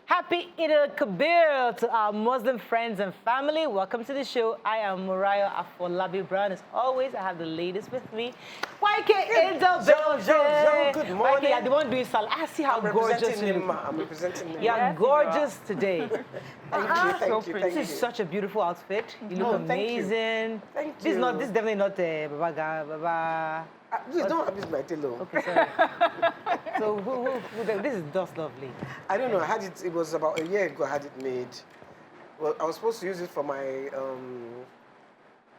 Happy Eid-El-Kabir to our Muslim friends and family. Welcome to the show. I am Mariah Afolabi Brown. As always, I have the ladies with me. YK in the building. Good morning. YK, the one doing Sallah. I see how gorgeous you look. I'm representing him. You're gorgeous today. Thank you. This is such a beautiful outfit. You look amazing. Thank This you. is definitely not Baba. Please don't abuse my tailor. Okay, sorry. So this is just lovely. I don't know. I had it. It was about a year ago. I had it made. Well, I was supposed to use it for my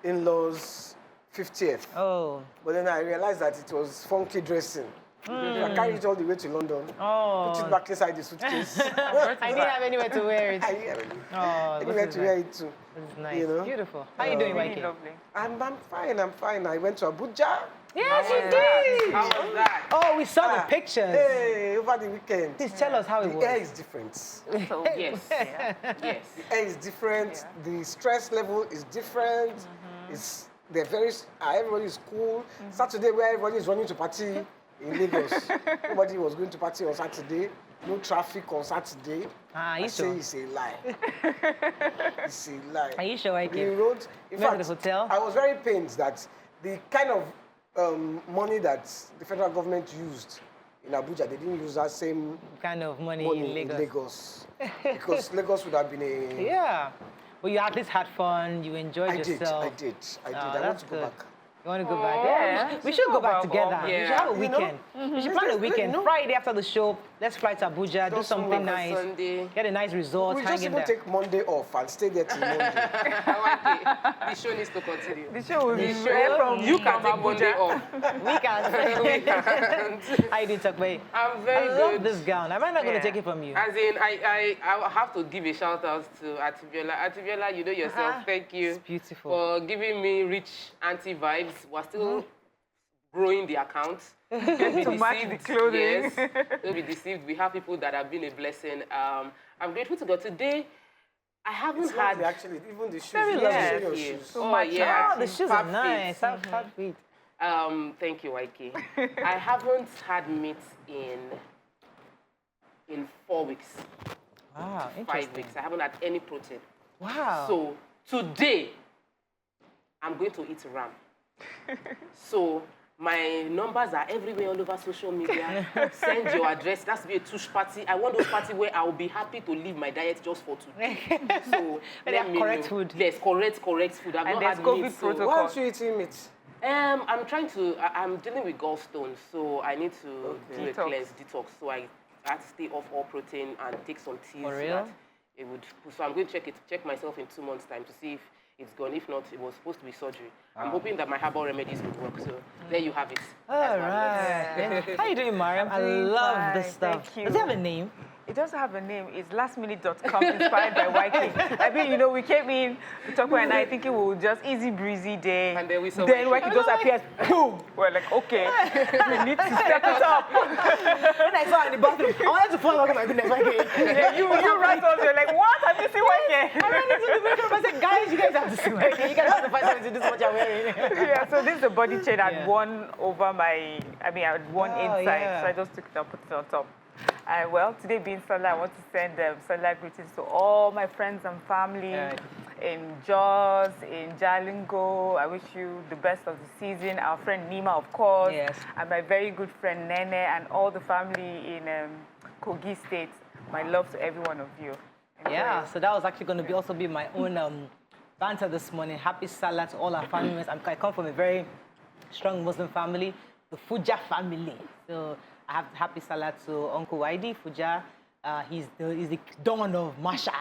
in-laws' 50th. Oh. But then I realized that it was funky dressing. So I carried it all the way to London. Oh. Put it back inside the suitcase. I didn't have anywhere to wear it. I didn't Oh, anywhere to wear it too. This is nice. You know? Beautiful. How you doing, Really Mikey? lovely. I'm fine. I went to Abuja. Yes, you did. How was that? Oh, we saw the pictures. Hey, over the weekend. Please tell us how it The was. air is different. So, yes. Yes. The air is different. The stress level is different. Everybody is cool. Saturday, where everybody is running to party in Lagos. Nobody was going to party on Saturday. No traffic on Saturday. Ah, you I say sure? it's a lie. It's a lie. Are you sure, We YK? rode. In Went to fact, the hotel? I was very pained that the kind of money that the federal government used in Abuja, they didn't use that same Kind of money money in Lagos. Lagos. Because Lagos would have been a... Yeah. Well, you at least had fun. You enjoyed I did. yourself. I did. Oh, I want that's to go good. back. You want to go back? Yeah. We should go back Go together. back. We should Yeah. have a You know? weekend. We should plan a weekend. Friday after the show, let's fly to Abuja, do Just something one nice. Sunday. Get a nice resort, We hang just in even there. take Monday off and stay there till Monday. The show needs to continue. The show will be show- straight from You can take Monday Abuja. off. We can. We can't. How you doing, Takwe? I'm very I love good. this gown. Am I not going Yeah. to take it from you? As in, I have to give a shout out to Atibiola. Atibiola, you know yourself. Thank you It's beautiful. for giving me rich auntie vibes. We're still growing the account. Don't be To match the deceived. clothing. Yes. Don't be deceived. We have people that have been a blessing. I'm grateful to God. Today, I haven't It's had... lovely, actually. Even the shoes. Very you lovely. can show your Yes. shoes. Oh, yeah. Oh, the shoes are Fab nice. fit. Fab feet. Thank you, YK. I haven't had meat in 4 weeks, Wow, 5 interesting. weeks. I haven't had any protein. Wow. So today, I'm going to eat ram. So my numbers are everywhere all over social media. Send your address. That's be a tush party. I want those party where I will be happy to leave my diet just for today. So They have correct food. Yes, correct food. I've And not there's had COVID meat, so- protocol. Why aren't you eating meat? I'm dealing with gallstones, so I need to do a Detox. detox. So I had to stay off all protein and take some teas. For so real? that it would. So I'm going to check myself in 2 months' time to see if it's gone. If not, it was supposed to be surgery. I'm hoping that my herbal remedies would work. So there you have it. All right. How you doing, Mariam? I doing love this fine, stuff. thank you. Does it have a name? It doesn't have a name. It's lastminute.com, inspired by YK. I mean, we came in, Tokwe and I thinking we would just easy breezy day. And then we saw Then YK. YK just appears, boom. We're like, okay, we need to step it up. When I saw her in the bathroom, I wanted to fall out. Oh my goodness, YK. Yeah, you right on. You're like, what? Have you seen YK? I ran into the bathroom. I said, guys, you guys have to see YK. You guys have to find something to do what you're wearing. Yeah, so this is the body chain I'd Yeah. worn over I had worn Oh, inside, yeah. so I just took it and put it on top. And well, today being Sallah, I want to send Sallah greetings to all my friends and family Right. in Jos, in Jalingo. I wish you the best of the season. Our friend Nima, of course, Yes. and my very good friend Nene, and all the family in Kogi State. My love to every one of you. Yeah, so that was actually going to also be my own banter this morning. Happy Salah to all our family members. I come from a very strong Muslim family, the Fuja family. So I have happy Salah to Uncle Waidi Fuja. He's the dawn of Masha.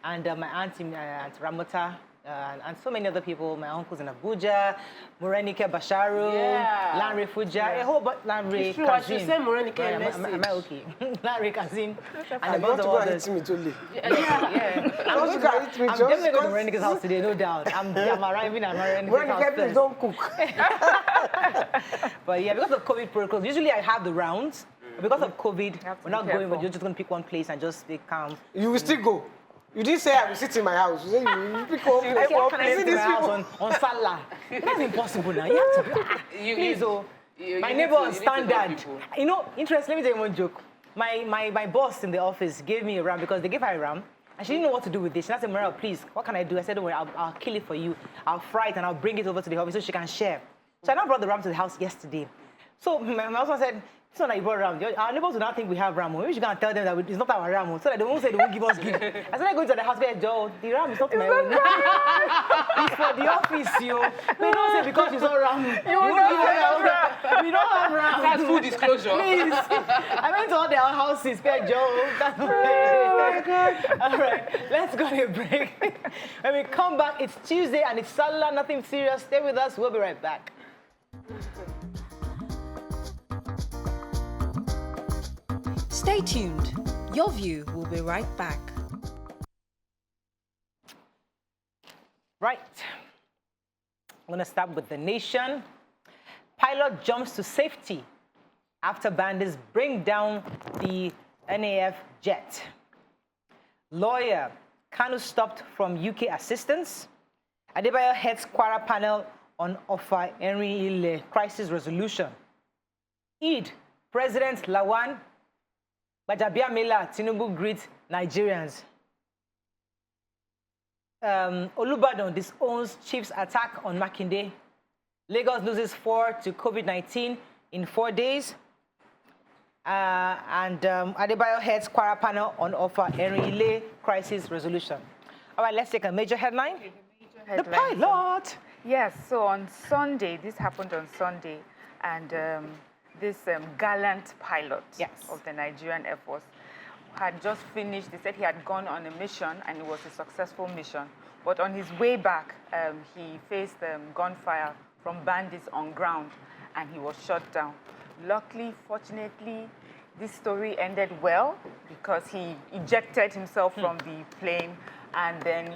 And my auntie, Aunt Ramota, and so many other people, my uncles in Abuja, Morenike Basharu, Yeah. Lanre Fuja, a whole bunch, Lanre It's true, I should Kazim. send Morenike a Am I okay? Lanre Kazim. And I a bunch want of to go and others. eat meat only. Yeah. I want to go and eat meat I'm just definitely going to because- Morenike's house today, no doubt. I'm arriving at Morenike's When house you first. don't cook. But yeah, because of COVID protocols, usually I have the rounds. But because of COVID, have to we're be not going, careful. we're just going to pick one place and just stay calm. You will still go. You didn't say I will sit in my house. You say you pick one place. Can I You see sit in these my house people? on Sallah? That's impossible now. You have to. You- Please, you- oh. you My need neighbor to- on you need to know standard. people. You know, interest, let me tell you one joke. my boss in the office gave me a ram because they gave her a ram. And she didn't know what to do with this. She said, Mariel, please, what can I do? I said, don't worry, I'll kill it for you. I'll fry it and I'll bring it over to the office so she can share. So I now brought the ram to the house yesterday. So my husband said, it's not that you brought ram. Our neighbors do not think we have ram. Maybe you should go and tell them that it's not our ram. So that they won't say they won't give us gift. I said, I go to the house, Joe, the ram is not my own. It's for the office, yo. They don't say because you saw ram. You won't give us ram. We don't have ram. That's full disclosure. Please. I went to all their houses, Joe. That's oh my God. All right, let's go to a break. When we come back, it's Tuesday and it's Sallah, nothing serious. Stay with us. We'll be right back. Stay tuned. Your View will be right back. Right. I'm going to start with the nation. Pilot jumps to safety after bandits bring down the NAF jet. Lawyer, Kanu stopped from UK assistance. Adebayo heads Kwara panel on offer Henry crisis resolution. Eid, President Lawan Bajabia Mila Tinubu greets Nigerians. Olubadan disowns chief's attack on Makinde. Lagos loses 4 to COVID-19 in 4 days. Adebayo heads Kwara panel on offer Henry crisis resolution. All right, let's take a major headline. The pilot. Yes, so on Sunday, this happened on Sunday, and this gallant pilot of the Nigerian Air Force had just finished. They said he had gone on a mission, and it was a successful mission. But on his way back, he faced gunfire from bandits on ground, and he was shot down. Luckily, fortunately, this story ended well because he ejected himself from the plane and then,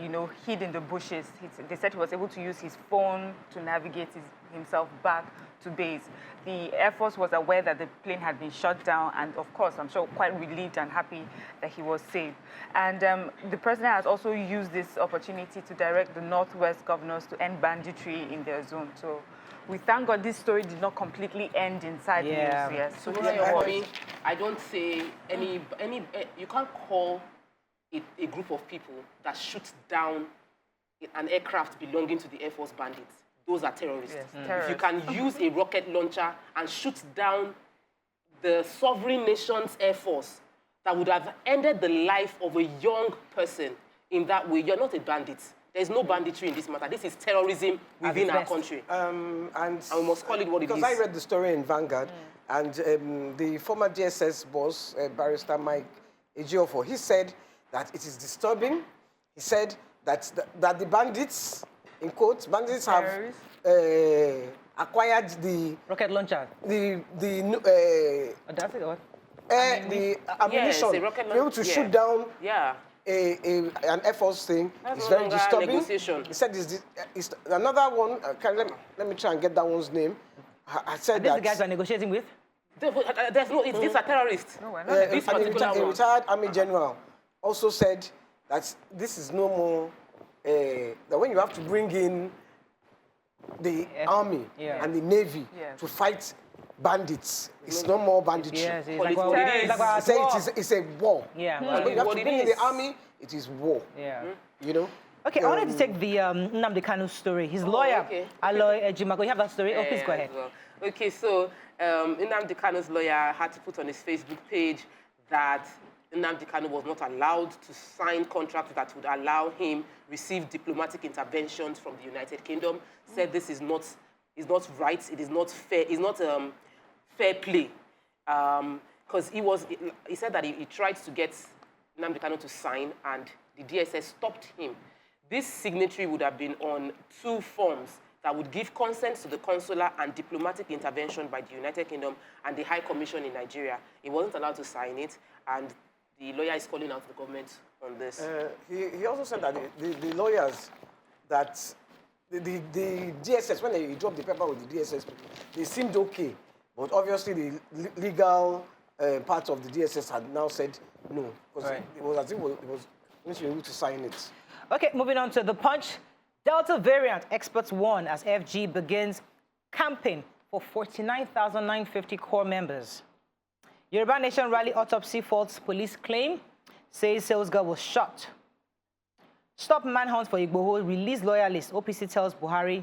hid in the bushes. They said he was able to use his phone to navigate himself back to base. The Air Force was aware that the plane had been shot down, and of course, I'm sure quite relieved and happy that he was saved. And the president has also used this opportunity to direct the Northwest governors to end banditry in their zone. So we thank God this story did not completely end inside the news. Yes. So I don't say you can't call a group of people that shoots down an aircraft belonging to the Air Force bandits. Those are terrorists. Yes, If you can use a rocket launcher and shoot down the sovereign nation's Air Force, that would have ended the life of a young person in that way, you're not a bandit. There's no banditry in this matter. This is terrorism within our country. And we must call it what it is. Because I read the story in Vanguard, and the former DSS boss, Barrister Mike Ejiofor, he said that it is disturbing. He said that the bandits, in quotes, bandits have acquired the rocket launcher. The Yes, ammunition a rocket to be able to shoot down an Air Force thing. It's very disturbing. Negotiation. He said it's another one. Let me try and get that one's name. I said that the guys are negotiating with. These are terrorists. No, we're not. This particular a retired Army general also said that this is no more. That when you have to bring in the Army and the Navy to fight bandits, it's no more banditry. Yes, it's it's a war. Yeah. When you have to bring in the Army, it is war. Yeah. Okay, I wanted to take the Nnamdi Kanu story. His lawyer, Aloy Ejimakor. You have that story? Please go ahead. Well. Okay, so Nnamdi Kanu's lawyer had to put on his Facebook page that Nnamdi Kanu was not allowed to sign contracts that would allow him receive diplomatic interventions from the United Kingdom. Said this is not right. It is not fair. It's not fair play. Because he said that he tried to get Nnamdi Kanu to sign, and the DSS stopped him. This signatory would have been on 2 forms that would give consent to the consular and diplomatic intervention by the United Kingdom and the High Commission in Nigeria. He wasn't allowed to sign it, and the lawyer is calling out the government on this. He also said that the lawyers, that the DSS, when they dropped the paper with the DSS, they seemed okay. But obviously the legal part of the DSS had now said no. Because it was as if it was going to be able to sign it. Okay, moving on to the Punch. Delta variant, experts warn as FG begins campaign for 49,950 core members. Yoruba Nation rally autopsy false police claim, says sales girl was shot. Stop manhunt for Igboho, release loyalist, OPC tells Buhari.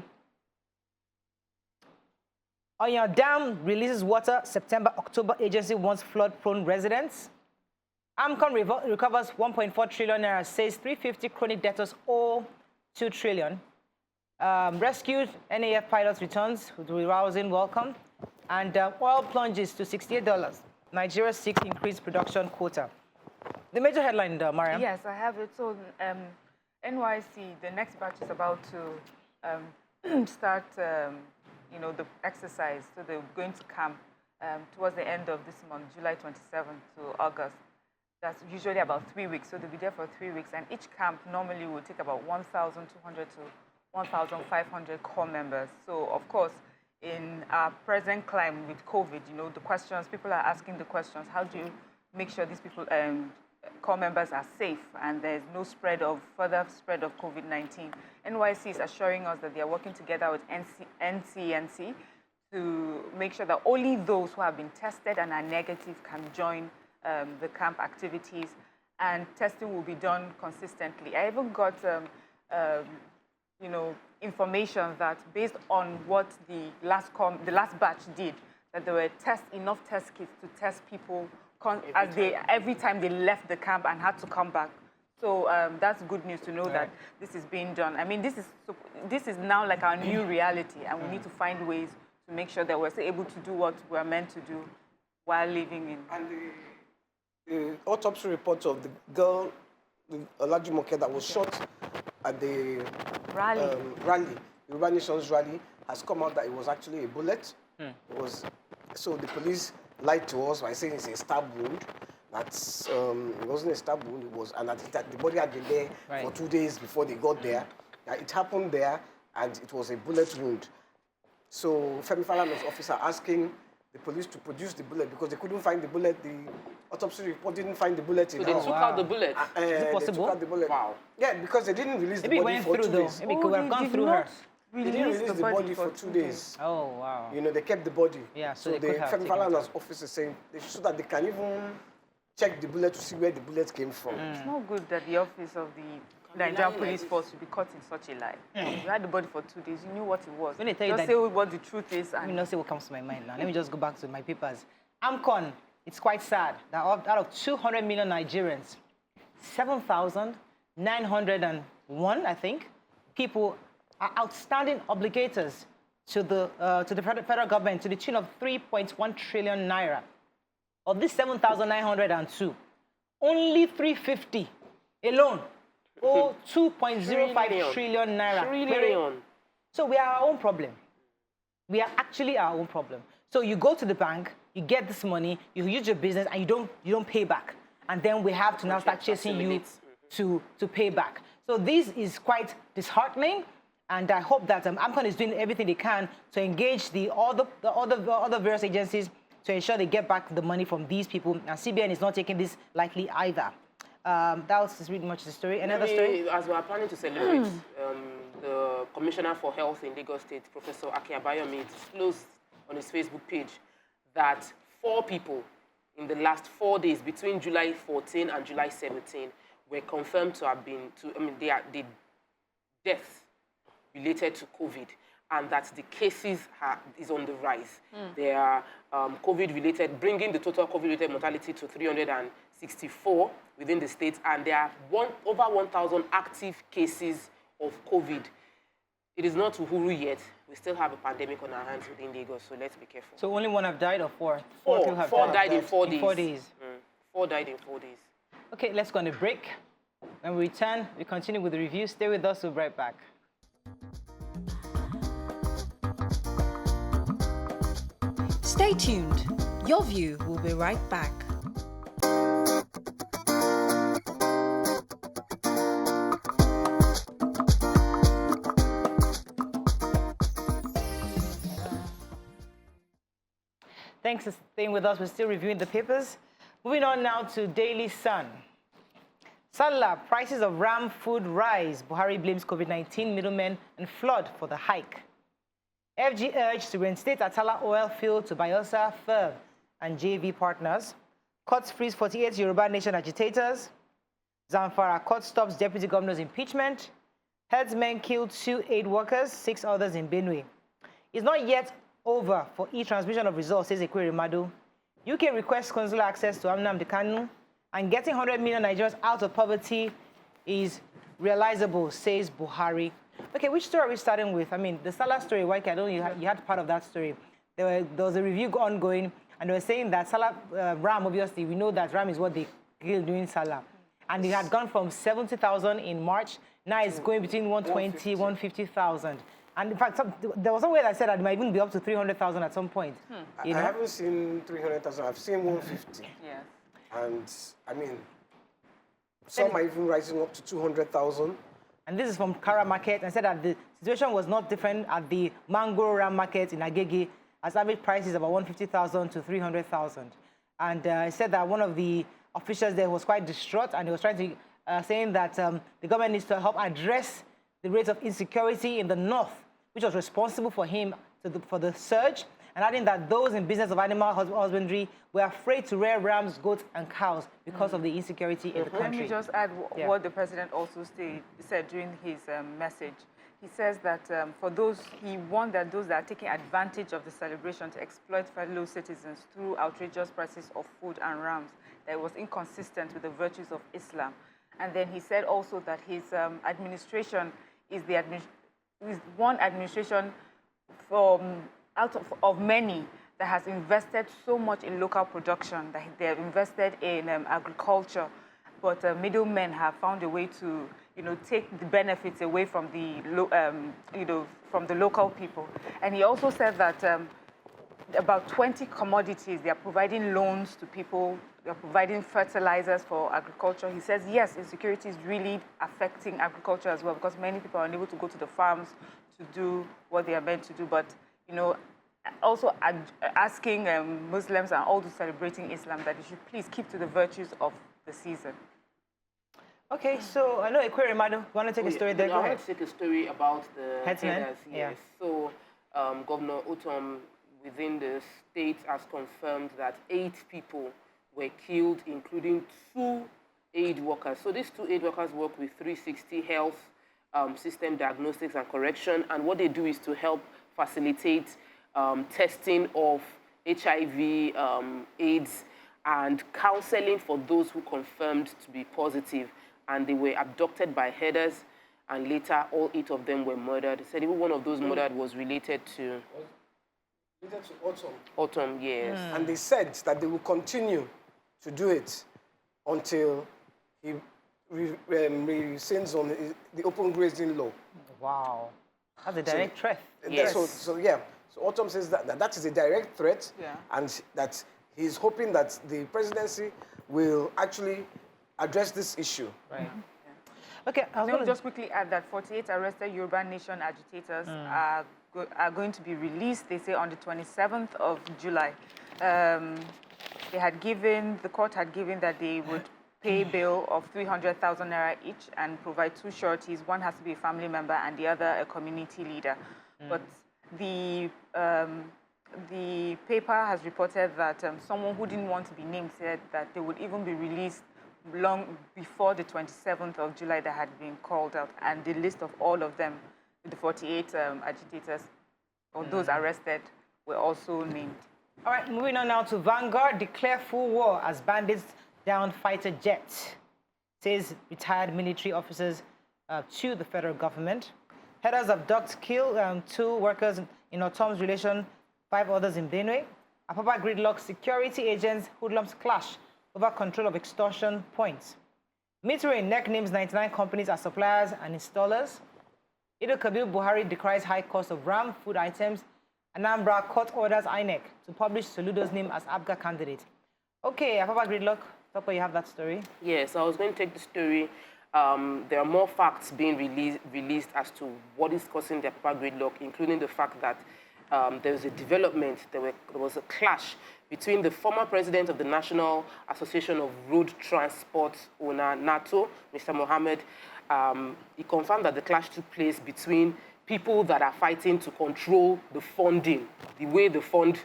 Oyan Dam releases water, September, October, agency wants flood-prone residents. AMCON recovers 1.4 trillion naira, says 350 chronic debtors owe 2 trillion. Rescued NAF pilots returns with rousing welcome. And oil plunges to $68. Nigeria seeks increased production quota. The major headline, Mariam. Yes, I have it. So NYC, the next batch is about to start, the exercise. So they're going to camp towards the end of this month, July 27th to August. That's usually about 3 weeks. So they'll be there for 3 weeks. And each camp normally will take about 1,200 to 1,500 core members. So, of course, in our present climate with COVID, the questions, people are asking the questions, how do you make sure these people, core members are safe and there's no further spread of COVID-19? NYC is assuring us that they are working together with NCNC to make sure that only those who have been tested and are negative can join the camp activities, and testing will be done consistently. I even got, information that based on what the last batch did, that there were enough test kits to test people every time they left the camp and had to come back. So that's good news to know that this is being done. I mean, this is now like our new reality, and we need to find ways to make sure that we're still able to do what we're meant to do while living in. And the autopsy report of the girl, Olajumoke, that was shot at the rally, the Yoruba Nation's rally, has come out that it was actually a bullet. It was, so the police lied to us by saying it's a stab wound. That's it wasn't a stab wound. It was, and that the body had been there for 2 days before they got there. It happened there, and it was a bullet wound. So Femi Falana's officer asking the police to produce the bullet because they couldn't find the bullet. The autopsy report didn't find the bullet in So they took out the bullet. Is it possible? They took out the bullet. Wow. Yeah, because they didn't release Maybe the body for 2 days. Maybe it could have gone through her. They didn't release the body for 2 days. Oh, wow. They kept the body. Yeah, so the they could have Femi taken it Falana's office is saying so that they can even check the bullet to see where the bullet came from. It's not good that the office of the Nigerian police force should be caught in such a lie. You had the body for 2 days. You knew what it was. When they tell you just that, say what the truth is. Let me not say what comes to my mind now. Let me just go back to my papers. AMCON, it's quite sad that out of 200 million Nigerians, 7,901, I think, people are outstanding obligators to the federal government to the tune of 3.1 trillion naira. Of this 7,902, only 350 alone owe 2.05 trillion naira. Trillion. So we are our own problem. We are actually our own problem. So you go to the bank, you get this money, you use your business, and you don't pay back. And then we have to now start chasing you to pay back. So this is quite disheartening, and I hope that AMCON is doing everything they can to engage the other various agencies to ensure they get back the money from these people. And CBN is not taking this lightly either. That was really much the story. Another story? As we are planning to celebrate, the Commissioner for Health in Lagos State, Professor Akin Abayomi, disclosed on his Facebook page that 4 people in the last 4 days, between July 14 and July 17, were confirmed to have been, they are the deaths related to COVID, and that the cases is on the rise. They are COVID-related, bringing the total COVID-related mortality to 364 within the state, and there are over 1,000 active cases of COVID. It is not Uhuru yet. We still have a pandemic on our hands within Lagos, so let's be careful. So only one have died, or 4? 4 people have died in 4 days. 4 days. 4 died in 4 days. Okay, let's go on a break. When we return, we continue with the review. Stay with us, we'll be right back. Stay tuned. Your View will be right back. Thanks for staying with us. We're still reviewing the papers. Moving on now to Daily Sun. Sallah, prices of ram food rise. Buhari blames COVID-19 middlemen and flood for the hike. FG urged to reinstate Atala oil field to Bayelsa, Ferv, and JV partners. Court frees 48 Yoruba Nation agitators. Zamfara court stops deputy governor's impeachment. Herdsmen killed 2 aid workers, 6 others in Benue. It's not yet over for e-transmission of results, says Ekwere Madu. UK requests consular access to Nnamdi Kanu. And getting 100 million Nigerians out of poverty is realizable, says Buhari. Okay, which story are we starting with? I mean, the Sallah story, Waike, I know you had part of that story. There was a review ongoing, and they were saying that Sallah, Ram, obviously, we know that Ram is what they kill during Sallah. And it had gone from 70,000 in March, now it's going between 120, 150,000. And in fact, there was a way that said that it might even be up to 300,000 at some point. I haven't seen 300,000, I've seen 150. Yes. And, I mean, some are even rising up to 200,000. And this is from Kara Market, and said that the situation was not different at the Mango Ram Market in Agege, as average price is about 150,000 to 300,000. And he said that one of the officials there was quite distraught, and he was trying to, saying that the government needs to help address the rate of insecurity in the north, which was responsible for him for the surge, and adding that those in business of animal husbandry were afraid to rear rams, goats, and cows because of the insecurity in the country. Let me just add what the president also said during his message. He says that he warned that those that are taking advantage of the celebration to exploit fellow citizens through outrageous prices of food and rams, that it was inconsistent with the virtues of Islam. And then he said also that his administration is one administration out of many that has invested so much in local production, that they have invested in agriculture, but middlemen have found a way to, take the benefits away from the local people. And he also said that about 20 commodities, they are providing loans to people, they are providing fertilizers for agriculture. He says, yes, insecurity is really affecting agriculture as well, because many people are unable to go to the farms to do what they are meant to do. But, also asking Muslims and all those celebrating Islam that they should please keep to the virtues of the season. Okay, so I know Ekwere Madu, you want to take a story there? I want to take a story about the headers. Yes. Yeah. So Governor Otom within the state has confirmed that 8 people were killed, including 2 aid workers. So these 2 aid workers work with 360 Health System Diagnostics and Correction, and what they do is to help facilitate testing of HIV, AIDS, and counseling for those who confirmed to be positive. And they were abducted by headers, and later all 8 of them were murdered. He said even one of those murdered was related to... Related to Autumn. Autumn, yes. And they said that they will continue to do it until he rescinds on the open grazing law. Wow. That's a direct threat. Yes. So Autumn says that is a direct threat, and that he's hoping that the presidency will actually address this issue. Right. Yeah. Okay, Let me just quickly add that 48 arrested Yoruba Nation agitators are going to be released, they say, on the 27th of July. The court had given that they would pay bail of 300,000 naira each and provide 2 sureties. One has to be a family member and the other a community leader. But the paper has reported that someone who didn't want to be named said that they would even be released long before the 27th of July that had been called out, and the list of all of them, the 48 agitators, or those arrested, were also named. All right, moving on now to Vanguard. Declare full war as bandits down fighter jet, says retired military officers to the federal government. Headers abduct, kill 2 workers in Otom's relation, 5 others in Benue. Apapa gridlock, security agents, hoodlums clash over control of extortion points. Metro NEC names 99 companies as suppliers and installers. Eid-El-Kabir Buhari decries high cost of RAM food items. Anambra court orders INEC to publish Soludo's name as ABGA candidate. Okay, Apapa gridlock, Topo, you have that story? Yes, I was going to take the story. There are more facts being released as to what is causing the Apapa gridlock, including the fact that there was a development, there was a clash between the former president of the National Association of Road Transport Owner, NATO, Mr. Mohammed. He confirmed that the clash took place between people that are fighting to control the funding, the way the fund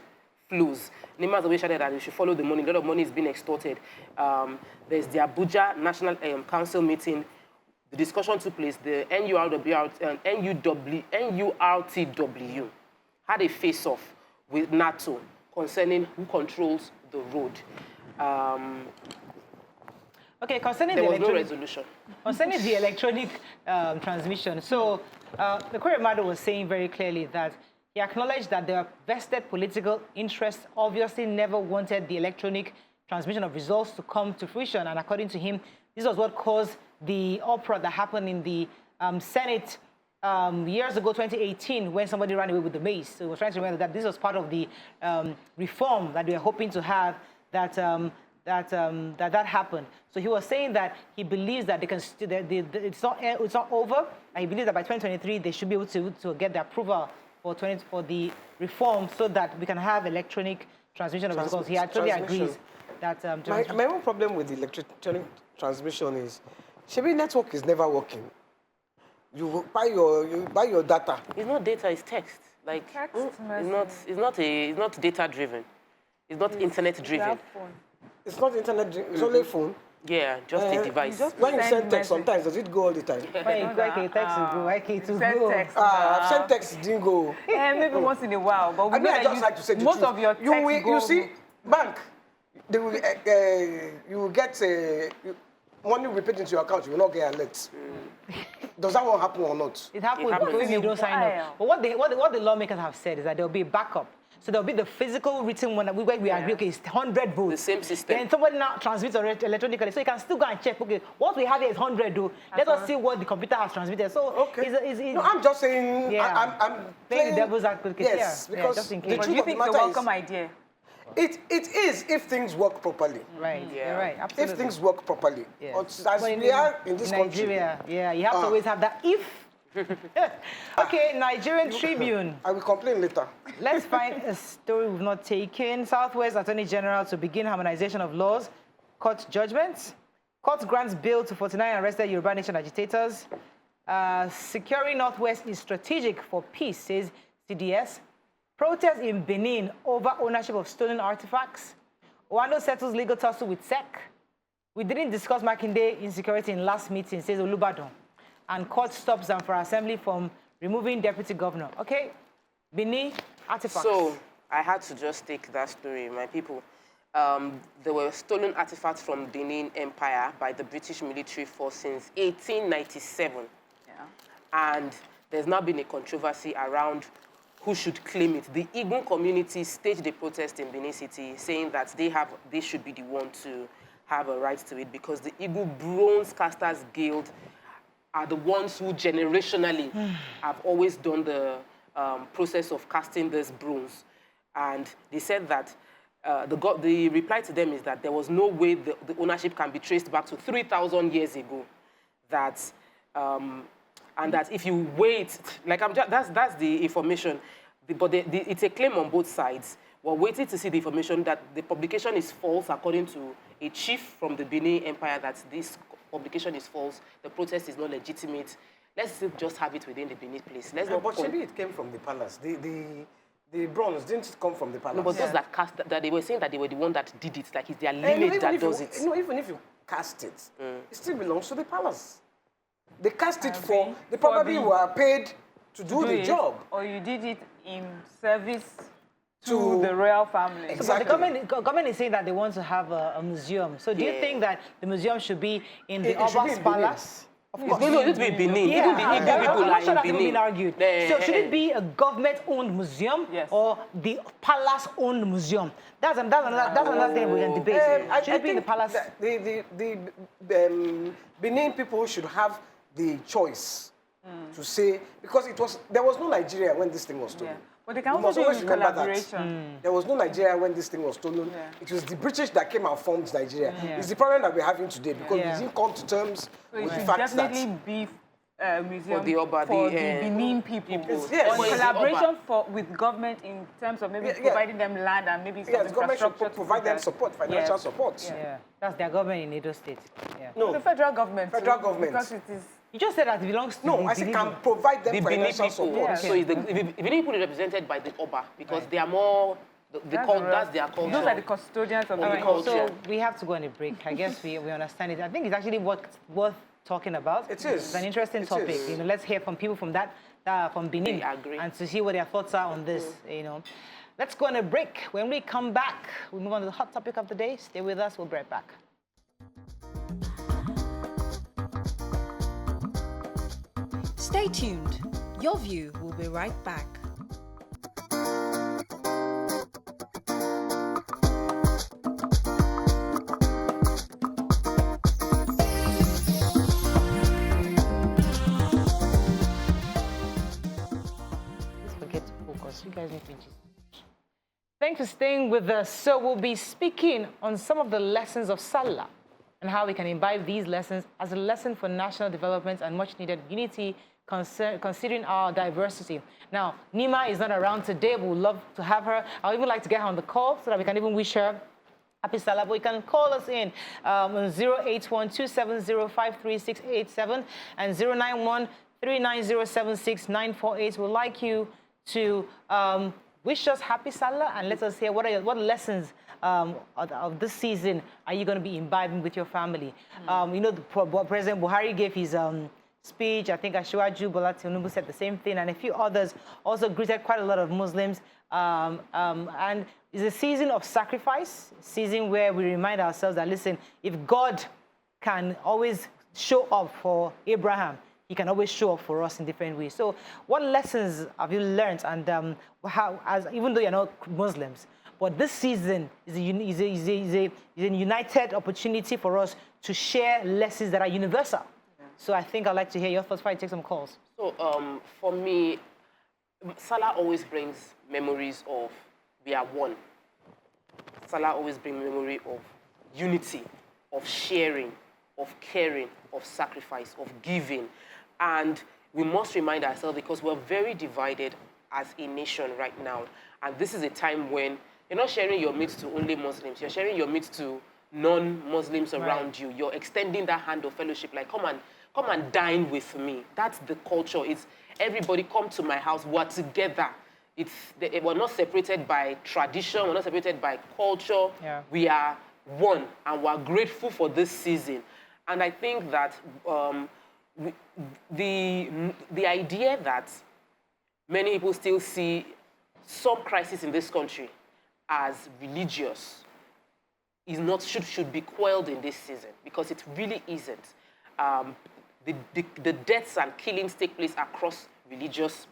flows. Nima always shouted that you should follow the money. A lot of money is being extorted. There's the Abuja National Council meeting. The discussion took place. The NURTW had a face-off with NATO concerning who controls the road. Okay, concerning there the was no resolution. Concerning the electronic transmission, so the Kuremado was saying very clearly that he acknowledged that there are vested political interests, obviously never wanted the electronic transmission of results to come to fruition. And according to him, this was what caused the uproar that happened in the Senate years ago, 2018, when somebody ran away with the mace. So he was trying to remember that this was part of the reform that we were hoping to have that happened. So he was saying that he believes that they can it's not over, and he believes that by 2023 they should be able to get the approval for the reform so that we can have electronic transmission of results. He actually agrees that. My own problem with the electronic transmission is, Shebi network is never working. You buy your data. It's not data, it's text. Like Text it's not data driven. It's not internet driven. It's not internet driven. It's only phone. Yeah, just a device. When you send text, sometimes does it go all the time? I've sent text, it didn't go. Yeah, maybe once in a while, but I mean, I just like to say the most truth. of your text you see, bank, they will, you will get money will be paid into your account. You will not get alerts. Does that one happen or not? It happens when you don't sign up. But what the lawmakers have said is that there will be a backup. So there'll be the physical written one where we agree, okay, it's 100 votes. The same system. Then somebody now transmits electronically. So you can still go and check, okay, what we have here is 100, though. Let us see what the computer has transmitted. So, okay. No, I'm just saying, yeah. I'm playing the devil's advocate. Yes, because just in the case. But do you think it's a welcome idea? It is if things work properly. Right, Yeah. you're right, absolutely. If things work properly. Yeah. But as we are in this Nigeria, yeah, you have to always have that if. Okay, Nigerian Tribune. I will complain later. Let's find a story we've not taken. Southwest Attorney General to begin harmonization of laws. Court judgments. Court grants bail to 49 arrested Yoruba Nation agitators. Securing Northwest is strategic for peace, says CDS. Protest in Benin over ownership of stolen artifacts. Owando settles legal tussle with SEC. We didn't discuss Makinde insecurity in last meeting, says Olubadon. And court stops them for assembly from removing deputy governor. Okay, Benin artifacts. So I had to just take that story, my people. There were stolen artifacts from Benin Empire by the British military force since 1897. Yeah. And there's now been a controversy around who should claim it. The Igbo community staged a protest in Benin City saying that they should be the one to have a right to it because the Igbo Bronze Casters Guild are the ones who generationally have always done the process of casting this bronze. And they said that the reply to them is that there was no way the ownership can be traced back to 3,000 years ago. That, and that if you wait, like that's the information, but it's a claim on both sides. We're waiting to see the information that the publication is false according to a chief from the Benin Empire, that this publication is false, the protest is not legitimate. Let's just have it within the Benin place. Let's not. But maybe it came from the palace. The bronze didn't come from the palace. No, but those that cast that they were saying that they were the one that did it, like it's their lineage that does it. No, even if you cast it, it still belongs to the palace. They cast it for, they probably were paid to do the job. Or you did it in service to the royal family. Exactly. So the government is saying that they want to have a museum. So do you think that the museum should be in the Oba's palace? Of course. No, it would be Benin. Yeah. Even the Igbo people I'm are not sure in that's Benin. been argued. So should it be a government-owned museum or the palace-owned museum? That's another thing we can debate. Should it be the palace? The Benin people should have the choice to say, because there was no Nigeria when this thing was stolen. Yeah. But they can also do collaboration. There was no Nigeria when this thing was stolen. Yeah. It was the British that came and formed Nigeria. It's the problem that we're having today because we didn't come to terms with the fact that... definitely be museum For the Oba, for the Benin people. Yes. Or collaboration with government in terms of maybe providing them land and maybe some government should infrastructure provide them support, financial support. Yeah, that's their government in Edo State. Yeah. No, the federal government. Federal too, government. Because it is... You just said that it belongs to I said can provide them The Benin financial people. support. So the Benin people is represented by the Oba because they are more That's their culture. Those are the custodians of the All right, culture. so we have to go on a break. I guess we understand it. I think it's actually worth talking about. It is. It's an interesting topic. Is. You know, let's hear from people from from Benin, I agree. and to see what their thoughts are on this. You know, let's go on a break. When we come back, we move on to the hot topic of the day. Stay with us. We'll be right back. Stay tuned. Your View will be right back. You guys need to just... Thanks for staying with us. So we'll be speaking on some of the lessons of Sallah and how we can imbibe these lessons as a lesson for national development and much needed unity considering our diversity. Now, Nima is not around today, but we'd love to have her. I would even like to get her on the call so that we can even wish her Happy Sallah. But you can call us in on 081-270-53687 and 091-390-76948. We'd like you to wish us Happy Sallah and let us hear what lessons of this season are you going to be imbibing with your family. You know, President Buhari gave his speech. I think Asiwaju Bola Tinubu said the same thing, and a few others also greeted quite a lot of Muslims. And it's a season of sacrifice, season where we remind ourselves that, listen, if God can always show up for Abraham, he can always show up for us in different ways. So what lessons have you learned, and even though you're not Muslims, but this season is a united opportunity for us to share lessons that are universal. So I think I'd like to hear your thoughts before I take some calls. So for me, Salah always brings memories of we are one. Salah always brings memory of unity, of sharing, of caring, of sacrifice, of giving. And we must remind ourselves, because we're very divided as a nation right now. And this is a time when you're not sharing your meat to only Muslims. You're sharing your meat to non-Muslims around you. You're extending that hand of fellowship, like, come and dine with me. That's the culture. It's everybody come to my house. We're together. We're not separated by tradition. We're not separated by culture. Yeah. We are one, and we're grateful for this season. And I think that the idea that many people still see some crisis in this country as religious should be quelled in this season, because it really isn't. The deaths and killings take place across religious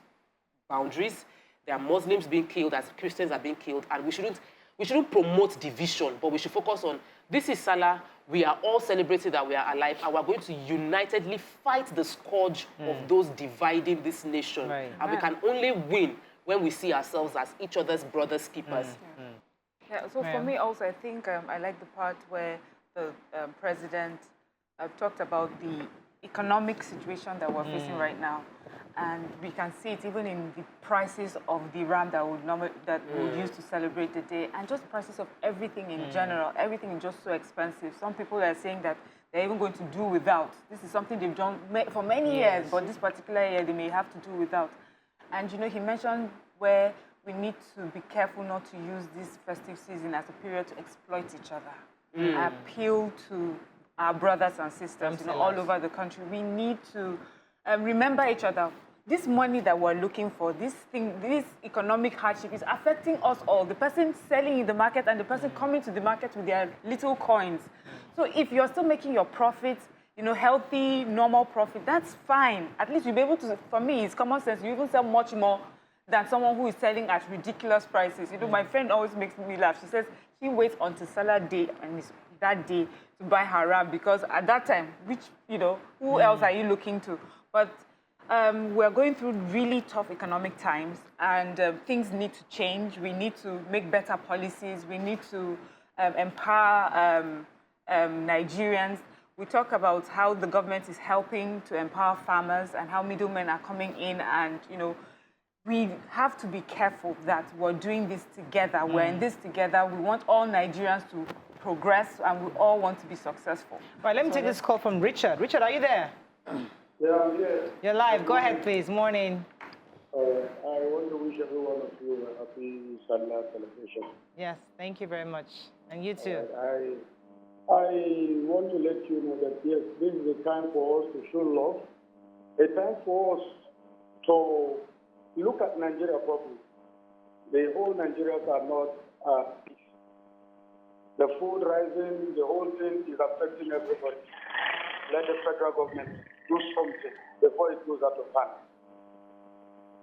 boundaries. There are Muslims being killed as Christians are being killed, and we shouldn't promote division, but we should focus on, this is Salah, we are all celebrating that we are alive, and we're going to unitedly fight the scourge of those dividing this nation. Right. And we can only win when we see ourselves as each other's brothers' keepers. Yeah, so for me also, I think I like the part where the president talked about the economic situation that we're facing right now. And we can see it even in the prices of the ram that we use to celebrate the day, and just prices of everything in general. Everything is just so expensive. Some people are saying that they're even going to do without. This is something they've done for many years, but this particular year they may have to do without. And you know, he mentioned where we need to be careful not to use this festive season as a period to exploit each other. Appeal to our brothers and sisters, all over the country. We need to remember each other. This money that we're looking for, this economic hardship is affecting us all. The person selling in the market and the person coming to the market with their little coins. So if you're still making your profit, healthy, normal profit, that's fine. At least you'll be able to, for me, it's common sense. You even sell much more than someone who is selling at ridiculous prices. My friend always makes me laugh. She says she waits until Salah day and it's that day to buy her ram, because at that time, who else are you looking to? But we're going through really tough economic times, and things need to change. We need to make better policies. We need to empower Nigerians. We talk about how the government is helping to empower farmers and how middlemen are coming in, and we have to be careful that we're doing this together. We're in this together. We want all Nigerians to progress, and we all want to be successful. Right, let me take this call from Richard. Richard, are you there? Yeah, I'm here. You're live. Go ahead, please. Morning. I want to wish every one of you a happy Sallah celebration. Yes, thank you very much. And you too. I want to let you know that, yes, this is a time for us to show love, a time for us to look at Nigeria properly. The whole Nigerians are not peace. The food rising, the whole thing is affecting everybody. Let the federal government do something before it goes out of hand.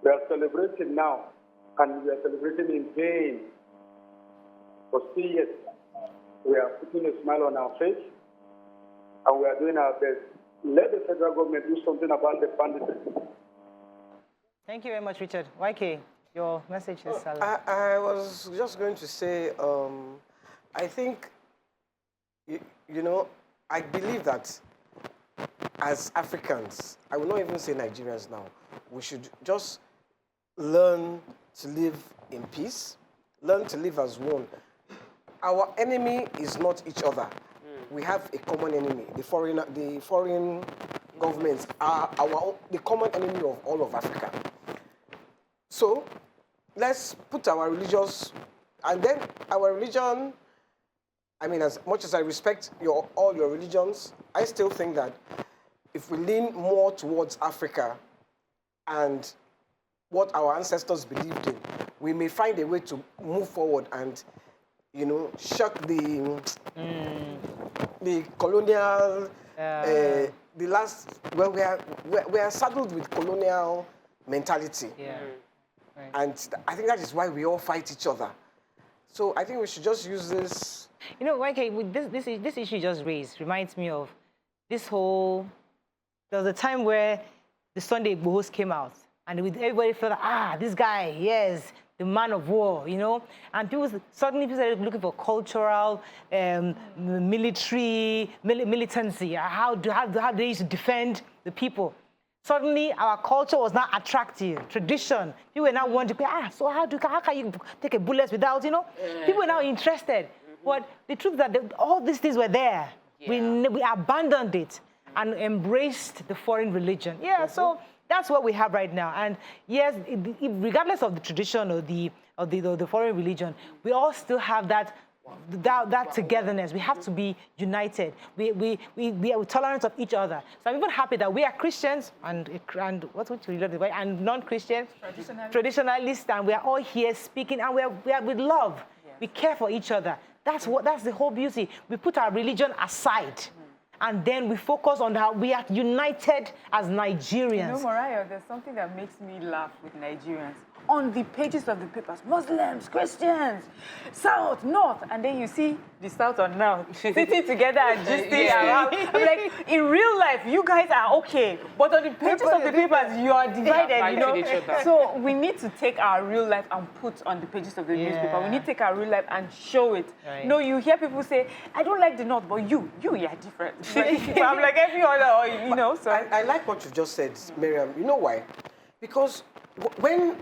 We are celebrating now, and we are celebrating in vain. But still yet, we are putting a smile on our face, and we are doing our best. Let the federal government do something about the banditry. Thank you very much, Richard. YK, your message is Salah. I was just going to say, I think, you know, I believe that as Africans, I will not even say Nigerians now, we should just learn to live in peace, learn to live as one. Our enemy is not each other. We have a common enemy. The foreign governments are the common enemy of all of Africa. So let's put our religious, and then our religion, I mean, as much as I respect all your religions, I still think that if we lean more towards Africa and what our ancestors believed in, we may find a way to move forward and, you know, shock the colonial, the last, well, we are saddled with colonial mentality. Yeah. Right. And I think that is why we all fight each other. So I think we should just use this. You know, YK, with this issue you just raised reminds me of this whole, there was a time where the Sunday Igbohos came out, and everybody felt like, this guy, yes, the man of war, you know? And suddenly people started looking for cultural, military, militancy, how they used to defend the people. Suddenly, our culture was not attractive, tradition. People were now wondering, so how can you take a bullet without, you know? People were now interested. But the truth is that all these things were there. Yeah. We abandoned it and embraced the foreign religion. Yeah, so that's what we have right now. And yes, regardless of the tradition or the foreign religion, we all still have that togetherness. We have to be united. We are tolerant of each other. So I'm even happy that we are Christians and non-Christians, traditionalists, and we are all here speaking, and we are with love. Yes. We care for each other. That's the whole beauty. We put our religion aside. And then we focus on how we are united as Nigerians. You know, Mariah, there's something that makes me laugh with Nigerians. On the pages of the papers, Muslims, Christians, South, North, and then you see the South or North sitting together and just around. I'm like, in real life, you guys are okay, but on the pages of the papers, you are divided, you know. So we need to take our real life and put on the pages of the newspaper. We need to take our real life and show it. Right. No, you hear people say, I don't like the North, but you are different. I'm like every other, you know. So I like what you just said, Miriam. You know why? Because when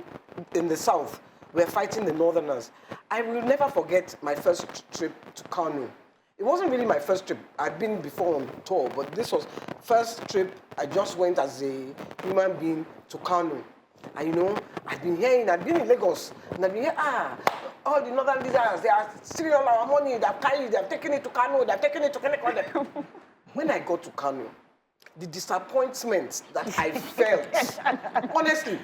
in the South, we're fighting the Northerners. I will never forget my first trip to Kano. It wasn't really my first trip. I'd been before on tour, but this was first trip. I just went as a human being to Kano. And you know, I'd been in Lagos, and I'd been here, all the Northern leaders, they are stealing all our money, they've taken it to Kano, they've taken it to Kano. When I got to Kano, the disappointment that I felt, honestly,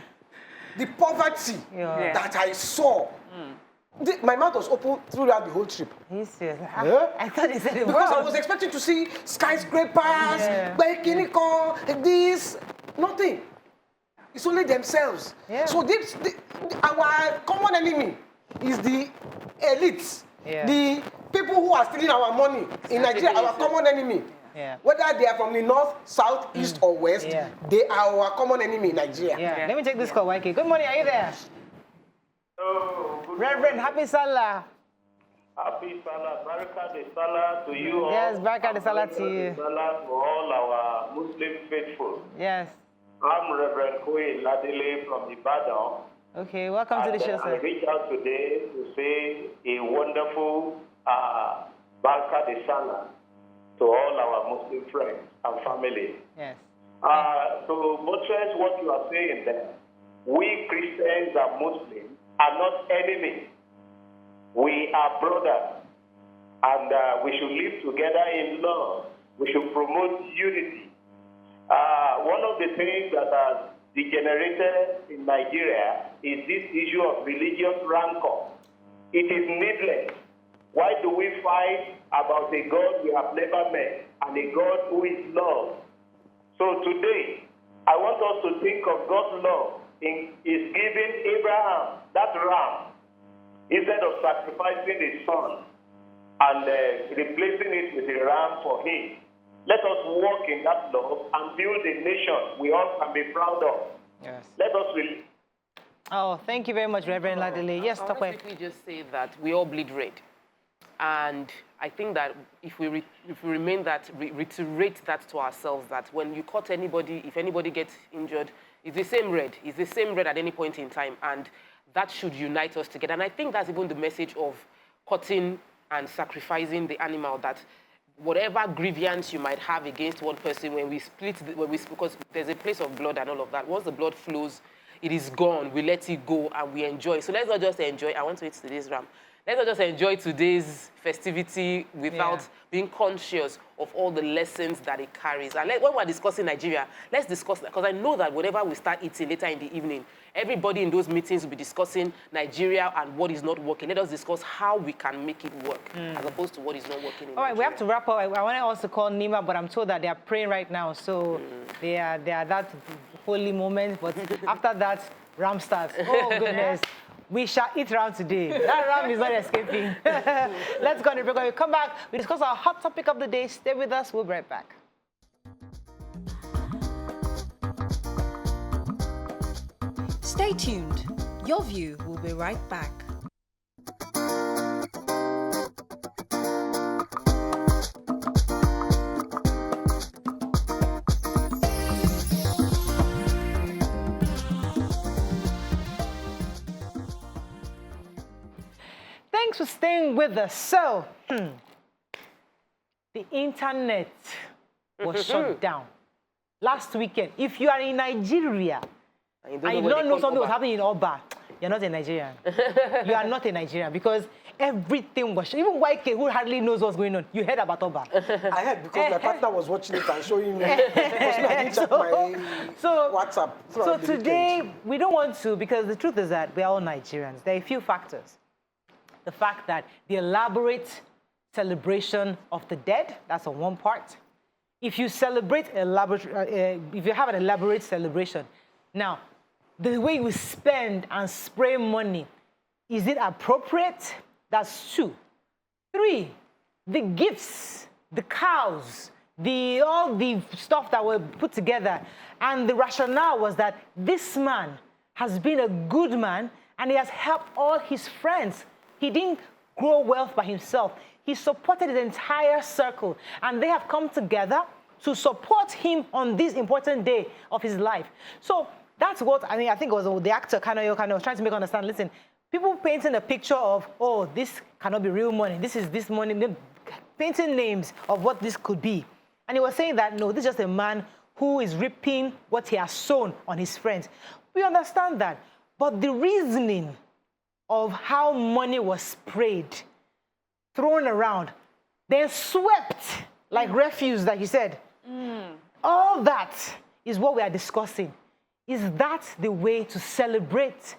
the poverty that I saw. My mouth was open throughout the whole trip. I thought he said it because I was expecting to see skyscrapers, this, nothing. It's only themselves. Yeah. So our common enemy is the elites, the people who are stealing our money in Nigeria. Our common enemy. Yeah. Whether they are from the north, south, east, or west, they are our common enemy in Nigeria. Yeah. Let me take this call, YK. Good morning, are you there? Oh, Reverend, happy Sallah. Happy Sallah. Barakah de Sallah to you all. Yes, Barakah de Sallah to you. Sallah to all our Muslim faithful. Yes. I'm Reverend Koyi Ladile from Ibadan. Okay, welcome to the show, sir. I reached out today to say a wonderful Barakah de Sallah to all our Muslim friends and family. Yes. So, buttress what you are saying there, we Christians and Muslims are not enemies. We are brothers, and we should live together in love. We should promote unity. One of the things that has degenerated in Nigeria is this issue of religious rancor. It is needless. Why do we fight about a God we have never met and a God who is love? So today, I want us to think of God's love in His giving Abraham that ram instead of sacrificing his son and replacing it with a ram for him. Let us walk in that love and build a nation we all can be proud of. Yes. Let us really. Oh, thank you very much, Reverend Ladele. Yes, I want to quickly just say that we all bleed red. And I think that if we remain that, reiterate that to ourselves, that when you cut anybody, if anybody gets injured, it's the same red. It's the same red at any point in time. And that should unite us together. And I think that's even the message of cutting and sacrificing the animal, that whatever grievance you might have against one person, when we split, because there's a place of blood and all of that, once the blood flows, it is gone. We let it go and we enjoy. So let's not just enjoy. I want to eat today's ram. Let's not just enjoy today's festivity without being conscious of all the lessons that it carries. And when we're discussing Nigeria, let's discuss that, because I know that whenever we start eating later in the evening, everybody in those meetings will be discussing Nigeria and what is not working. Let us discuss how we can make it work, as opposed to what is not working in All right, Nigeria. we have to wrap up. I want to also call Nima, but I'm told that they are praying right now. So they are that holy moment. But after that, ram starts. Oh, goodness. We shall eat ram today. That ram is not escaping. Let's go on the break. When we come back, we discuss our hot topic of the day. Stay with us. We'll be right back. Stay tuned. Your View will be right back. Thanks for staying with us. So, the internet was shut down last weekend. If you are in Nigeria and you don't know something was happening in Oba, you're not a Nigerian. You are not a Nigerian, because everything was shut. Even YK, who hardly knows what's going on, you heard about Oba. I heard, because my partner was watching it and showing me. Because I didn't check my WhatsApp. So today, we don't want to, because the truth is that we are all Nigerians. There are a few factors. The fact that the elaborate celebration of the dead, that's on one part. If you celebrate if you have an elaborate celebration, now, the way we spend and spray money, is it appropriate? That's 2. 3, the gifts, the cows, all the stuff that were put together. And the rationale was that this man has been a good man and he has helped all his friends. He didn't grow wealth by himself. He supported the entire circle, and they have come together to support him on this important day of his life. So that's what, I think it was the actor kind of trying to make understand. Listen, people painting a picture of, oh, this cannot be real money. This is this money, painting names of what this could be. And he was saying that, no, this is just a man who is reaping what he has sown on his friends. We understand that. But the reasoning of how money was sprayed, thrown around, then swept like refuse, like you said. All that is what we are discussing. Is that the way to celebrate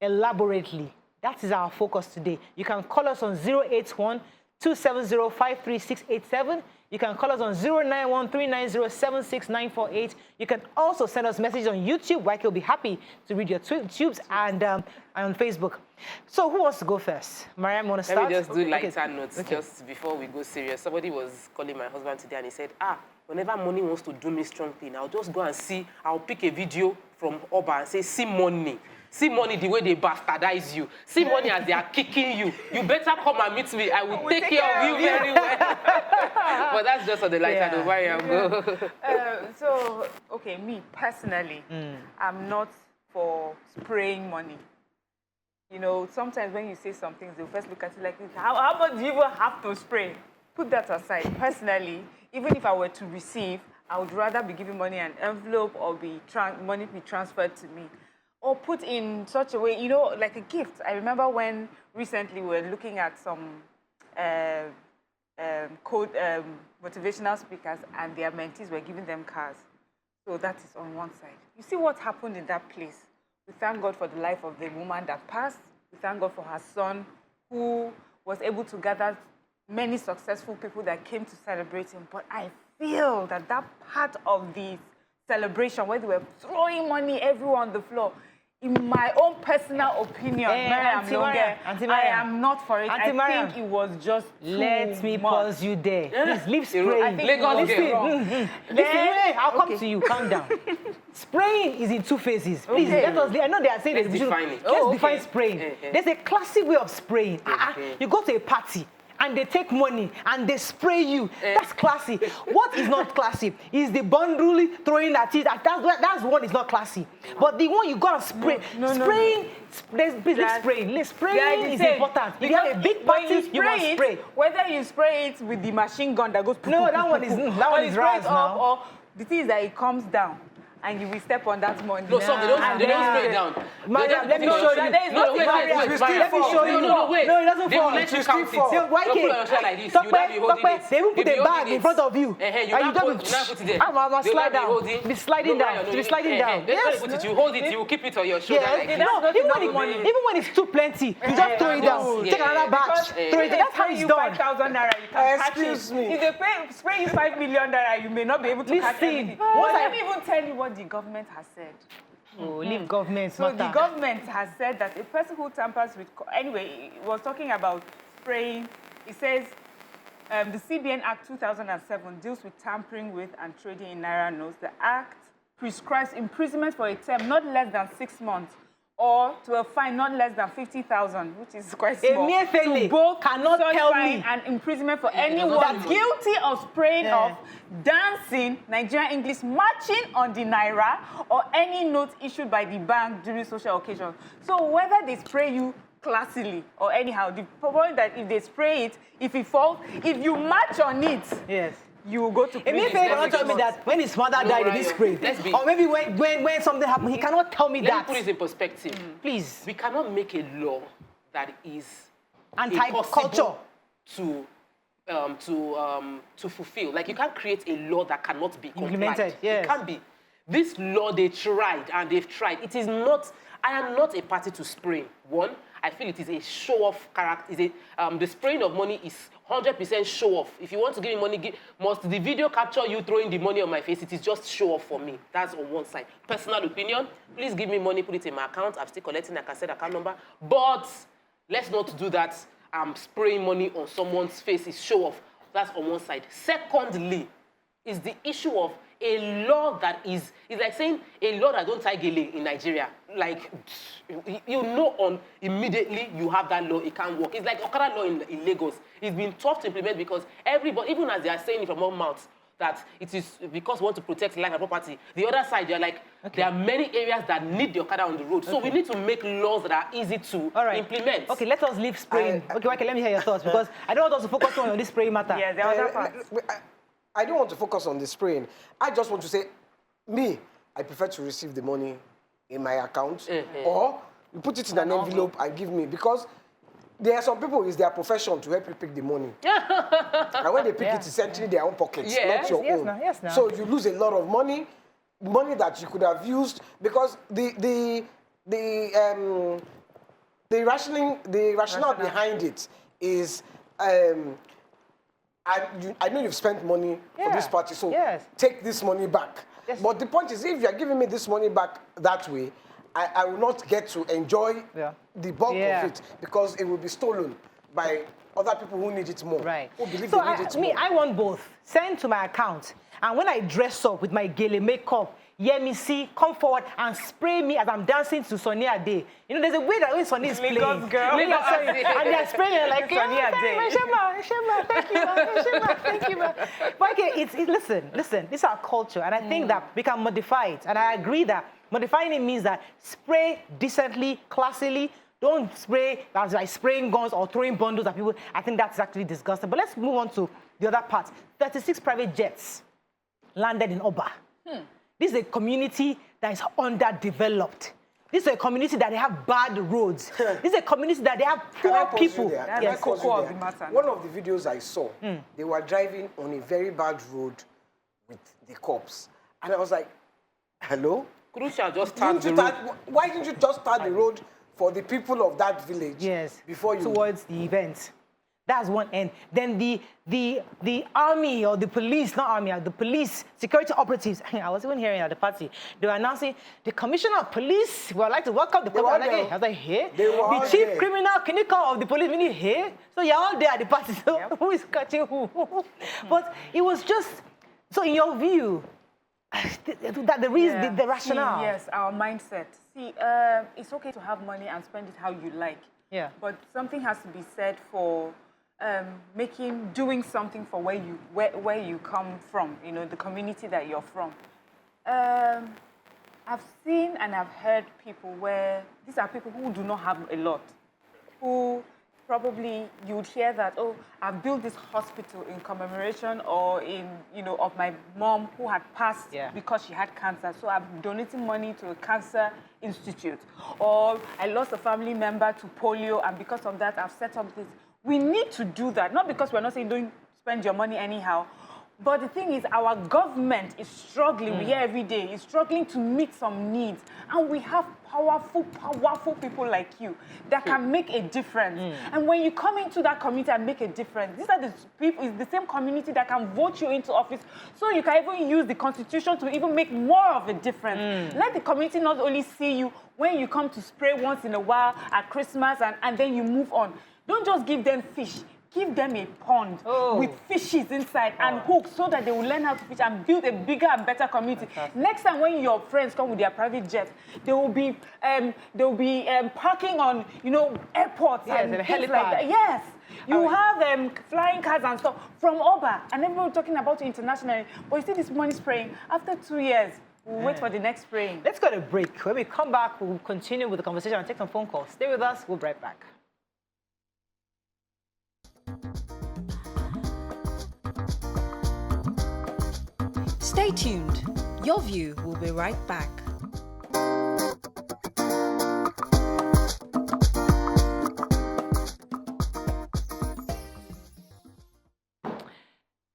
elaborately? That is our focus today. You can call us on 081-270-53687. You can call us on 091-390-76948. You can also send us messages on YouTube. YK will be happy to read your tubes, and on Facebook. So who wants to go first? Mariam, want to start? Let me just do lighter notes just before we go serious. Somebody was calling my husband today and he said, whenever money wants to do me strong thing, I'll just go and see, I'll pick a video from Oba and say, see money. See money the way they bastardize you. See money as they are kicking you. You better come and meet me. I will take care of you very well. But that's just on the lighter note. Mariam, go. So, okay, me personally, I'm not for spraying money. You know, sometimes when you say some things, they'll first look at you like, how much do you even have to spray? Put that aside. Personally, even if I were to receive, I would rather be giving money an envelope or money be transferred to me. or put in such a way, you know, like a gift. I remember when recently we were looking at some motivational speakers and their mentees were giving them cars. So that is on one side. You see what happened in that place. We thank God for the life of the woman that passed. We thank God for her son who was able to gather many successful people that came to celebrate him. But I feel that that part of the celebration where they were throwing money everywhere on the floor, in my own personal opinion, I am not for it. I think it was just Let me much. pause you there. Please leave spraying. Listen, I'll come to you. Calm down. Spraying is in two phases. Please, let us. I know they are saying Let's define it. Let's define spraying. There's a classic way of spraying. You go to a party and they take money and they spray you. That's classy. What is not classy is the bundle throwing at it. That's what is not classy. But the one you gotta spray, spraying. Spraying is important. If you have a big party, you must spray. Whether you spray it with the machine gun that goes. That one is right now. Or the thing is that it comes down. And you will step on that money. No, so they don't spray it down. Madam, let me show you. Let me show you. No, it doesn't fall. Let you count it. Why Don't put on your shirt like this. You will be holding it. They will put a bag in front of you. You now put it there. I'm slide down. Be sliding down. Be sliding down. Yes. You hold it. You keep it on your shoulder like this. No, even when it's too plenty, you just throw it down. Take another batch. Throw it. That's how it's done. 5,000 naira, you can catch it. Excuse me. If they spray you 5 million naira, you may not be able to catch anything. Let me even tell you what the government has said. Oh, leave government. So the government has said that a person who tampers with... Anyway, it was talking about spraying. It says the CBN Act 2007 deals with tampering with and trading in naira notes. The Act prescribes imprisonment for a term not less than 6 months or to a fine not less than 50,000, which is quite small. To both cannot tell me and imprisonment for anyone guilty of spraying of dancing, Nigerian English, marching on the naira, or any note issued by the bank during social occasions. So whether they spray you classily or anyhow, the point that if they spray it, if it falls, if you march on it, you will go to prison. If he cannot tell me that when his mother died, he didn't spray. Or maybe when something happened, he cannot tell me that. Let me put it in perspective. Please. We cannot make a law that is anti-culture to fulfill. Like, you can't create a law that cannot be implemented. It can't be. This law, they tried and they've tried. It is not, I am not a party to spraying. One, I feel it is a show-off character. The spraying of money is 100% show-off. If you want to give me money, must the video capture you throwing the money on my face? It is just show-off for me. That's on one side. Personal opinion, please give me money, put it in my account. I'm still collecting, like I said, account number. But let's not do that. Spraying money on someone's face is show-off. That's on one side. Secondly, is the issue of a law that is like saying a law that don't tie gele in Nigeria. Like, you know, immediately you have that law, it can't work. It's like Okada law in Lagos. It's been tough to implement because everybody, even as they are saying it from all mouths, that it is because we want to protect life and property. The other side, they're like, there are many areas that need the Okada on the road. So we need to make laws that are easy to implement. Okay, let us leave spraying. Okay, let me hear your thoughts because I don't want us to focus on this spraying matter. Yeah, the other part. I don't want to focus on the spraying. I just want to say, I prefer to receive the money in my account or you put it in an envelope and give me, because there are some people, it's their profession to help you pick the money. And when they pick it, it's essentially their own pockets, not your own. Yes, so you lose a lot of money that you could have used, because the rationale behind it is I know you've spent money for this party, so take this money back. Yes. But the point is, if you're giving me this money back that way, I will not get to enjoy the bulk of it, because it will be stolen by other people who need it more. Right. Who believe they need it more. I want both. Send to my account. And when I dress up with my gele makeup, see, come forward and spray me as I'm dancing to Sonia Day. You know, there's a way that when Sonia is playing. Lagos girl. And they're spraying like, Sonia Day. Shema, thank you, ma. Thank you, ma. But okay, listen, this is our culture. And I think that we can modify it. And I agree that modifying it means that spray decently, classily. Don't spray as like spraying guns or throwing bundles at people. I think that's actually disgusting. But let's move on to the other part. 36 private jets landed in Oba. This is a community that is underdeveloped. This is a community that they have bad roads. This is a community that they have Can I poor pause you people. there? That's Can I the pause you core of there? the matter. One of the videos I saw, they were driving on a very bad road with the cops. And I was like, hello? Crucial, just start the road. Why didn't you just start the road for the people of that village? Yes. Before you... Towards the event. That's one end. Then the army or the police, not army, the police security operatives. I was even hearing at the party. They were announcing the commissioner of police would like to welcome the police. I was like, hey. They were The all chief there. criminal clinical of the police, meaning, hey. So you're all there at the party. So who is catching who? But it was just, so in your view, that the reason, the rationale. See, yes, our mindset. See, it's okay to have money and spend it how you like. Yeah. But something has to be said for doing something for where you come from, you know, the community that you're from. I've seen and I've heard people where these are people who do not have a lot, who probably you would hear that, oh, I've built this hospital in commemoration or in, you know, of my mom who had passed because she had cancer. So I'm donating money to a cancer institute. Or I lost a family member to polio, and because of that, I've set up this. We need to do that, not because we're not saying don't spend your money anyhow, but the thing is our government is struggling, we hear every day, is struggling to meet some needs. And we have powerful people like you that can make a difference. And when you come into that community and make a difference, these are the people, it's the same community that can vote you into office, so you can even use the constitution to even make more of a difference. Let the community not only see you when you come to spray once in a while at Christmas and then you move on. Don't just give them fish. Give them a pond with fishes inside and hooks so that they will learn how to fish and build a bigger and better community. Next time when your friends come with their private jets, they will be parking on, you know, airports and things like that. Yes. You have flying cars and stuff from Oba, and everyone talking about it internationally. But you see this money spraying. After 2 years, we'll wait for the next spraying. Let's go to a break. When we come back, we'll continue with the conversation and take some phone calls. Stay with us. We'll be right back. Stay tuned. Your View will be right back.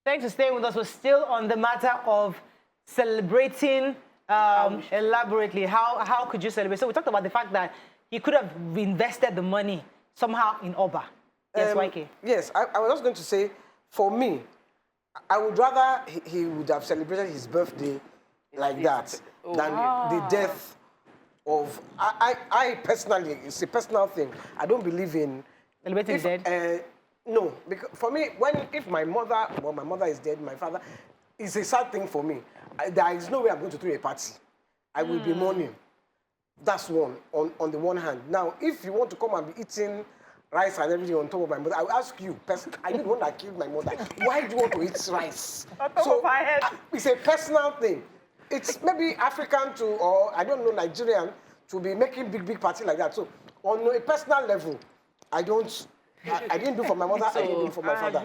Thanks for staying with us. We're still on the matter of celebrating elaborately. How could you celebrate? So we talked about the fact that he could have invested the money somehow in Oba. Yes, YK. Yes, I was just going to say, for me, I would rather he would have celebrated his birthday like that than the death of... I personally, it's a personal thing. I don't believe in... Celebrating dead? No, because for me, if my mother is dead, my father, it's a sad thing for me. There is no way I'm going to throw a party. I will be mourning. That's one, on the one hand. Now, if you want to come and be eating rice and everything on top of my mother, I will ask you, I didn't want to kill my mother. Why do you want to eat rice? On top of my head. It's a personal thing. It's maybe African to, or I don't know, Nigerian, to be making big party like that. So on a personal level, I didn't do for my mother, I didn't do for my father.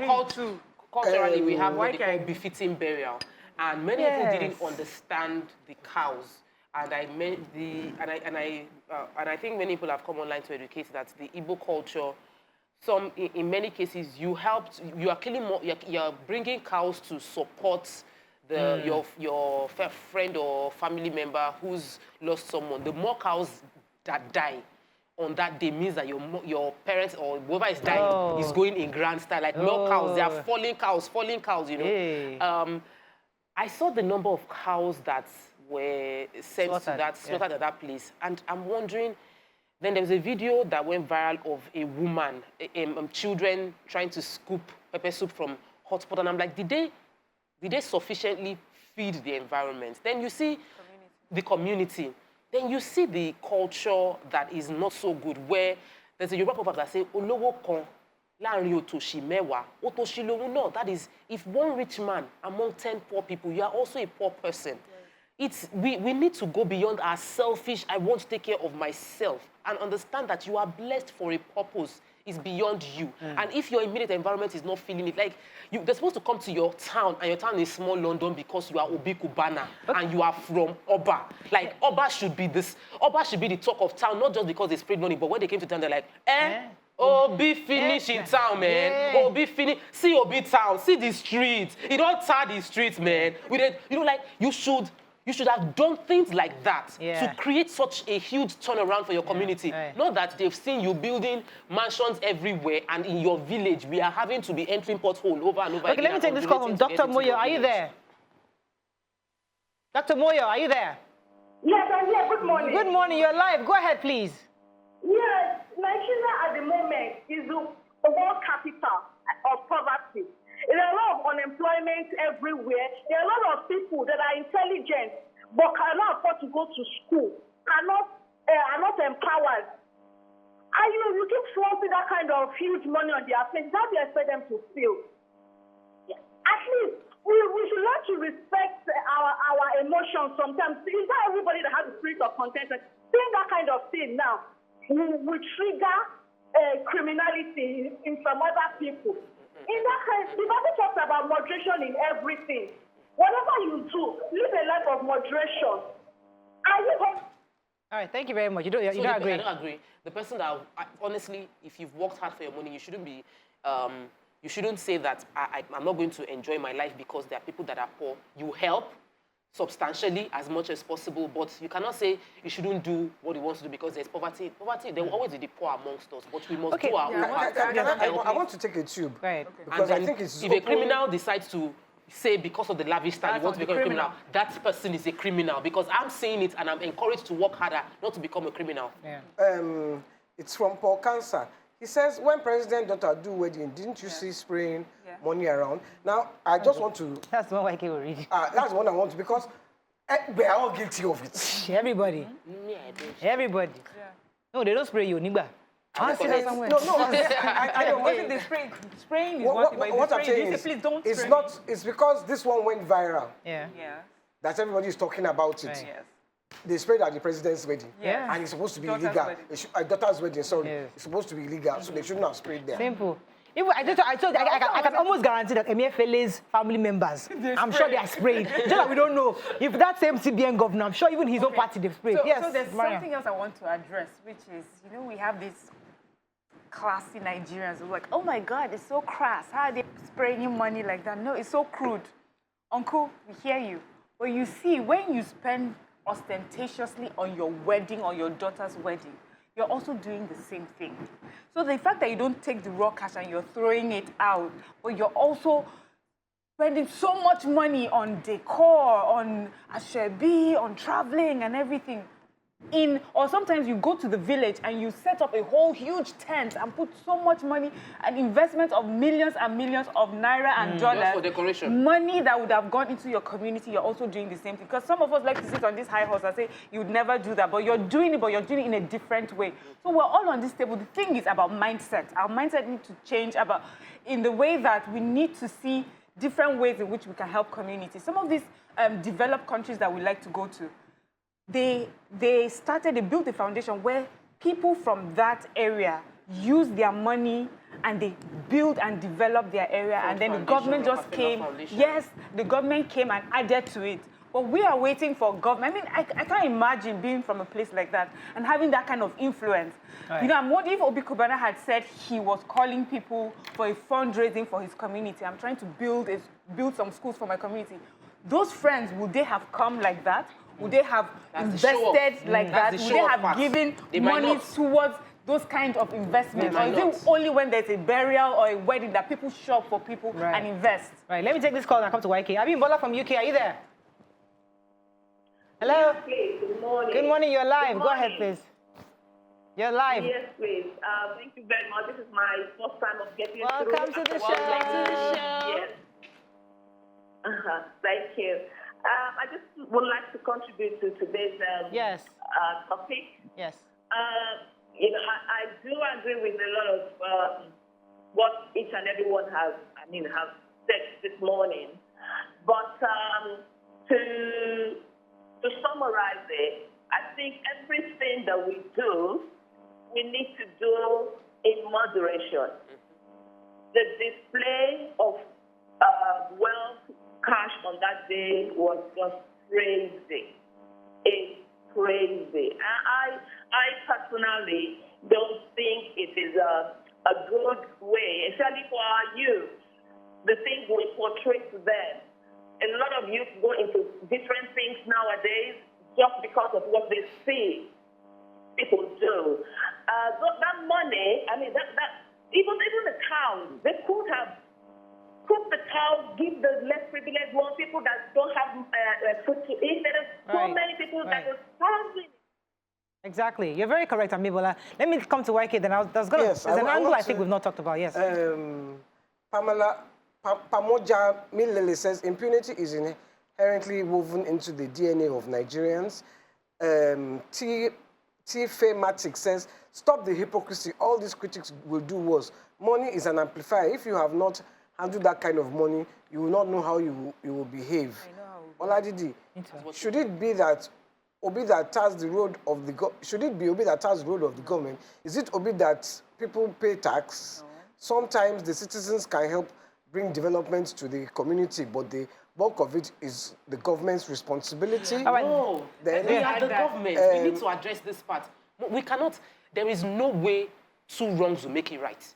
Culturally, we have what they call befitting burial. And many people didn't understand the cows. And I think many people have come online to educate that the Igbo culture, in many cases, you are killing more, you're bringing cows to support your friend or family member who's lost someone. The more cows that die on that day means that your parents or whoever is dying is going in grand style, like more cows. They are falling cows, you know. Hey. I saw the number of cows that were sent slaughtered at that place, and I'm wondering. Then there was a video that went viral of a woman, children trying to scoop pepper soup from hot pot, and I'm like, did they sufficiently feed the environment? Then you see the community. Then you see the culture that is not so good, where there's a Yoruba proverb that says, "Olowo kan láàrin òtòṣì mẹ́wàá, òtòṣì lòun náà." That is, if one rich man among 10 poor people, you are also a poor person. We need to go beyond our selfish, I want to take care of myself, and understand that you are blessed for a purpose. is beyond you. And if your immediate environment is not feeling it, like they're supposed to come to your town, and your town is small London because you are Obi Cubana and you are from Oba. Like Oba should be the talk of town, not just because they spread money, but when they came to town, they're like, Obi finish in town, man. Obi finish. See Obi town. See the streets. You don't tar the streets, man. With it, like you should have done things like that to create such a huge turnaround for your community. Not that they've seen you building mansions everywhere, and in your village we are having to be entering pothole over and over again. Okay, let me take this call from Dr. Moyo. Are you there? Dr. Moyo, are you there? Yes, I'm here. Good morning. Good morning. You're live. Go ahead, please. Yes, Nigeria at the moment is the world capital of poverty. There are a lot of unemployment everywhere. There are a lot of people that are intelligent but cannot afford to go to school, are not empowered. And you keep flaunting that kind of huge money on their face. How do you expect them to feel? At least we should learn to respect our emotions sometimes. It's not everybody that has the spirit of contentment. Saying that kind of thing now will trigger criminality in some other people. In that case, the Bible talks about moderation in everything. Whatever you do, live a life of moderation. All right, thank you very much. You don't agree? I don't agree. The person that, honestly, if you've worked hard for your money, you shouldn't be, you shouldn't say that I'm not going to enjoy my life because there are people that are poor. You help substantially as much as possible, but you cannot say you shouldn't do what you want to do because there's poverty. Poverty, there will always be the poor amongst us, but we must do our own part. I want to take a tube. Right. Because I think it's if a criminal decides to say because of the lavish style you want to become a criminal, that person is a criminal, because I'm saying it and I'm encouraged to work harder not to become a criminal. It's from Paul Cancer. He says, when President daughter do wedding, didn't you see spraying money around? Now, I just want to... That's the one I will read. That's what I want to, because we are all guilty of it. Everybody. Everybody. No, they don't spray you, Niba. I see that somewhere. No, I don't want the spraying is what I'm saying is, please don't it's spray not, it's because this one went viral. Yeah. That everybody is talking about it. Right. Yes. They sprayed at the president's wedding. Yeah. And it's supposed to be Daughter's illegal. wedding. Daughter's wedding, sorry. Yes. It's supposed to be illegal, so they shouldn't have sprayed there. Simple. Even I can almost guarantee that Emefiele's family members, I'm sure they are sprayed. Just that we don't know. If that same CBN governor, I'm sure even his own party, they've sprayed. So there's something else I want to address, which is, we have these classy Nigerians who are like, oh my God, it's so crass. How are they spraying you money like that? No, it's so crude. Uncle, we hear you. But you see, when you spend ostentatiously on your wedding or your daughter's wedding, you're also doing the same thing. So the fact that you don't take the raw cash and you're throwing it out, but you're also spending so much money on decor, on ashebi, on traveling and everything. Or sometimes you go to the village and you set up a whole huge tent and put so much money, an investment of millions and millions of naira and dollars. Just for decoration. Money that would have gone into your community, you're also doing the same thing. Because some of us like to sit on this high horse and say, you would never do that, but you're doing it in a different way. So we're all on this table. The thing is about mindset. Our mindset needs to change in the way that we need to see different ways in which we can help communities. Some of these developed countries that we like to go to, they built a foundation where people from that area use their money and they build and develop their area, and then the government just came. Yes, the government came and added to it. But we are waiting for government. I mean, I can't imagine being from a place like that and having that kind of influence. Right. What if Obi Cubana had said he was calling people for a fundraising for his community? I'm trying to build some schools for my community. Those friends, would they have come like that? Would they have invested like that? Would they have given money towards those kinds of investments? Or is it only when there's a burial or a wedding that people shop for people and invest? Right, let me take this call and come to YK. Abim Bola from UK, are you there? Hello? Yes, please. Good morning. Good morning, you're live. Go ahead, please. You're live. Yes, please. Thank you very much. This is my first time of getting through. Welcome to the show. Yes. Thank you. I just would like to contribute to today's topic. Yes. I do agree with a lot of what each and everyone have said this morning. But to summarize it, I think everything that we do, we need to do in moderation. The display of wealth cash on that day was just crazy. It's crazy. I personally don't think it is a good way, especially for our youth. The things we portray to them. A lot of youth go into different things nowadays just because of what they see people do. That money, I mean, even the cows, they could have cooked the cows, give the less privileged ones, people that don't have food to eat. There are so many people that are starving. Exactly. You're very correct, Amibola. Let me come to YK then. There's an angle I think we've not talked about, yes. Pamoja Milele says, impunity is inherently woven into the DNA of Nigerians. T. Fematic says, stop the hypocrisy. All these critics will do was. Money is an amplifier. If you have not handled that kind of money, you will not know how you will behave. Oladidi, should it be that Obi that ties the road of the should it be Obi that ties the road of the government? Is it Obi that people pay tax? No. Sometimes the citizens can help bring development to the community, but the bulk of it is the government's responsibility. Yeah. No, we are the government. We need to address this part. We cannot, there is no way two wrongs will make it right.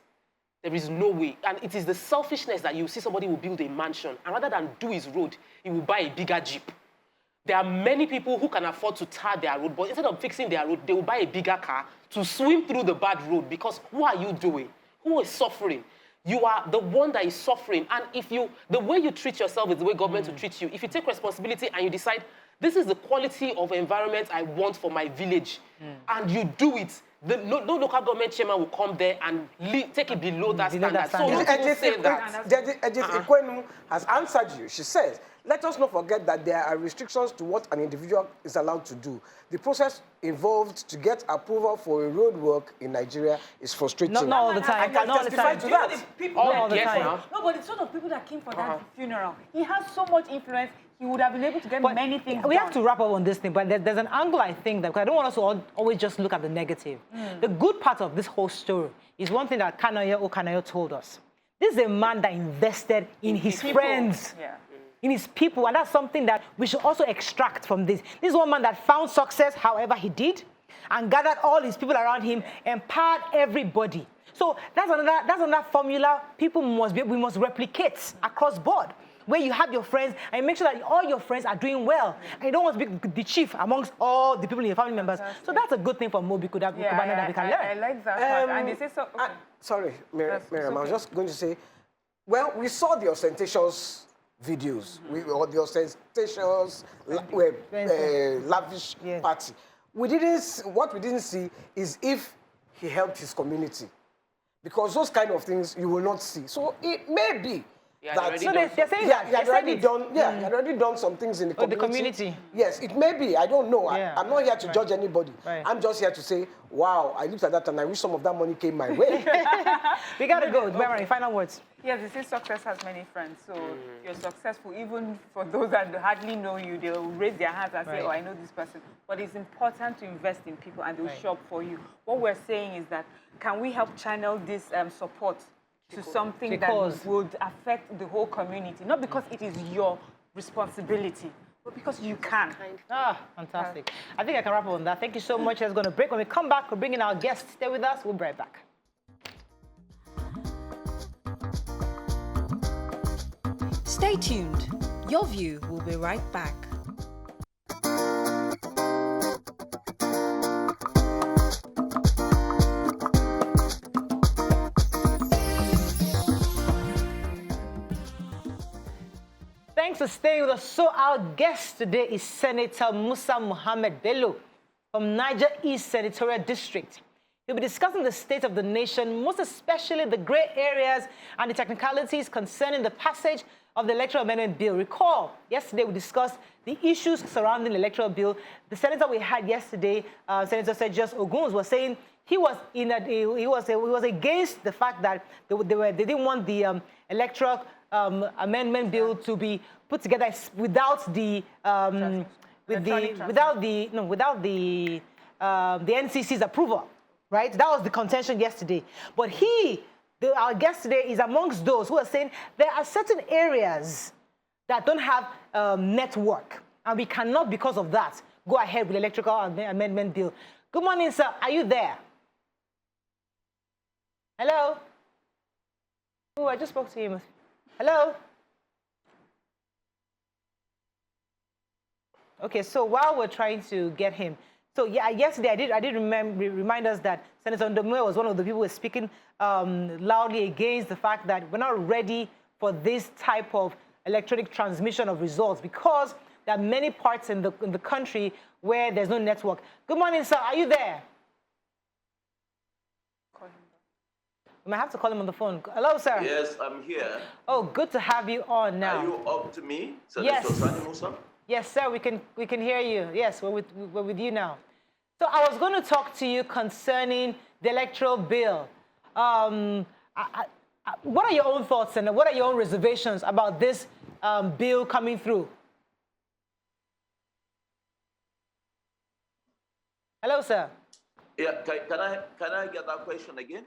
There is no way. And it is the selfishness that you see somebody will build a mansion, and rather than do his road, he will buy a bigger Jeep. There are many people who can afford to tar their road, but instead of fixing their road, they will buy a bigger car to swim through the bad road, because who are you doing? Who is suffering? You are the one that is suffering. And the way you treat yourself is the way government will treat you. If you take responsibility and you decide, this is the quality of environment I want for my village, and you do it, no local government chairman will come there and take it below that standard. So people say that. Edith Ekwenu has answered you. She says, let us not forget that there are restrictions to what an individual is allowed to do. The process involved to get approval for a road work in Nigeria is frustrating. Not all the time. I can testify to that. Not all the time. No, but the sort of people that came for that funeral, he has so much influence, he would have been able to get many things We have to wrap up on this thing, but there's an angle, I think, that because I don't want us to always just look at the negative. The good part of this whole story is one thing that Kanayo told us. This is a man that invested in his friends. Yeah. In his people, and that's something that we should also extract from this. This is one man that found success however he did, and gathered all his people around him, empowered everybody. So that's another formula we must replicate across board, where you have your friends and you make sure that all your friends are doing well, and you don't want to be the chief amongst all the people in your family members. So that's a good thing for Obi Cubana that we can learn. I like that part. And they say so. Okay. Sorry, Miriam, I was just going to say, well, we saw the ostentatious videos, or the ostentatious, lavish party. What we didn't see is if he helped his community, because those kind of things you will not see. So it may be that they're saying that he had already done some things in the community. Yes, it may be. I don't know. I'm not here to judge anybody. I'm just here to say, wow, I looked at that and I wish some of that money came my way. We gotta go. Okay. Final words. Yes, they say success has many friends. So you're successful, even for those that hardly know you, they'll raise their hands and say, oh, I know this person. But it's important to invest in people, and they'll show up for you. What we're saying is that, can we help channel this support to something that would affect the whole community? Not because it is your responsibility, but because you can. Fantastic. I think I can wrap up on that. Thank you so much. Let's go to break. When we come back, we'll bring in our guests. Stay with us. We'll be right back. Stay tuned. Your View will be right back. Thanks for staying with us. So our guest today is Senator Musa Muhammad Bello from Niger East Senatorial District. He'll be discussing the state of the nation, most especially the grey areas and the technicalities concerning the passage of the Electoral Amendment Bill. Recall, yesterday we discussed the issues surrounding the Electoral Bill. The senator we had yesterday, Senator Sejus Oguns, was saying he was against the fact that they didn't want the Electoral Amendment Bill to be put together without the NCC's approval. right? That was the contention yesterday. But our guest today is amongst those who are saying there are certain areas that don't have network, and we cannot, because of that, go ahead with the electrical amendment bill. Good morning, sir. Are you there? Hello? Oh, I just spoke to him. Hello? Okay, so while we're trying to get him, so yeah, yesterday I did remind us that Senator Ndomwe was one of the people who was speaking loudly against the fact that we're not ready for this type of electronic transmission of results because there are many parts in the country where there's no network. Good morning, sir. Are you there? We might have to call him on the phone. Hello, sir. Yes, I'm here. Oh, good to have you on now. Are you up to me, Yes. Senator Sani Musa? Yes, sir. We can hear you. Yes, we're with you now. So I was going to talk to you concerning the electoral bill. What are your own thoughts and what are your own reservations about this bill coming through? Hello, sir. Yeah, can I get that question again?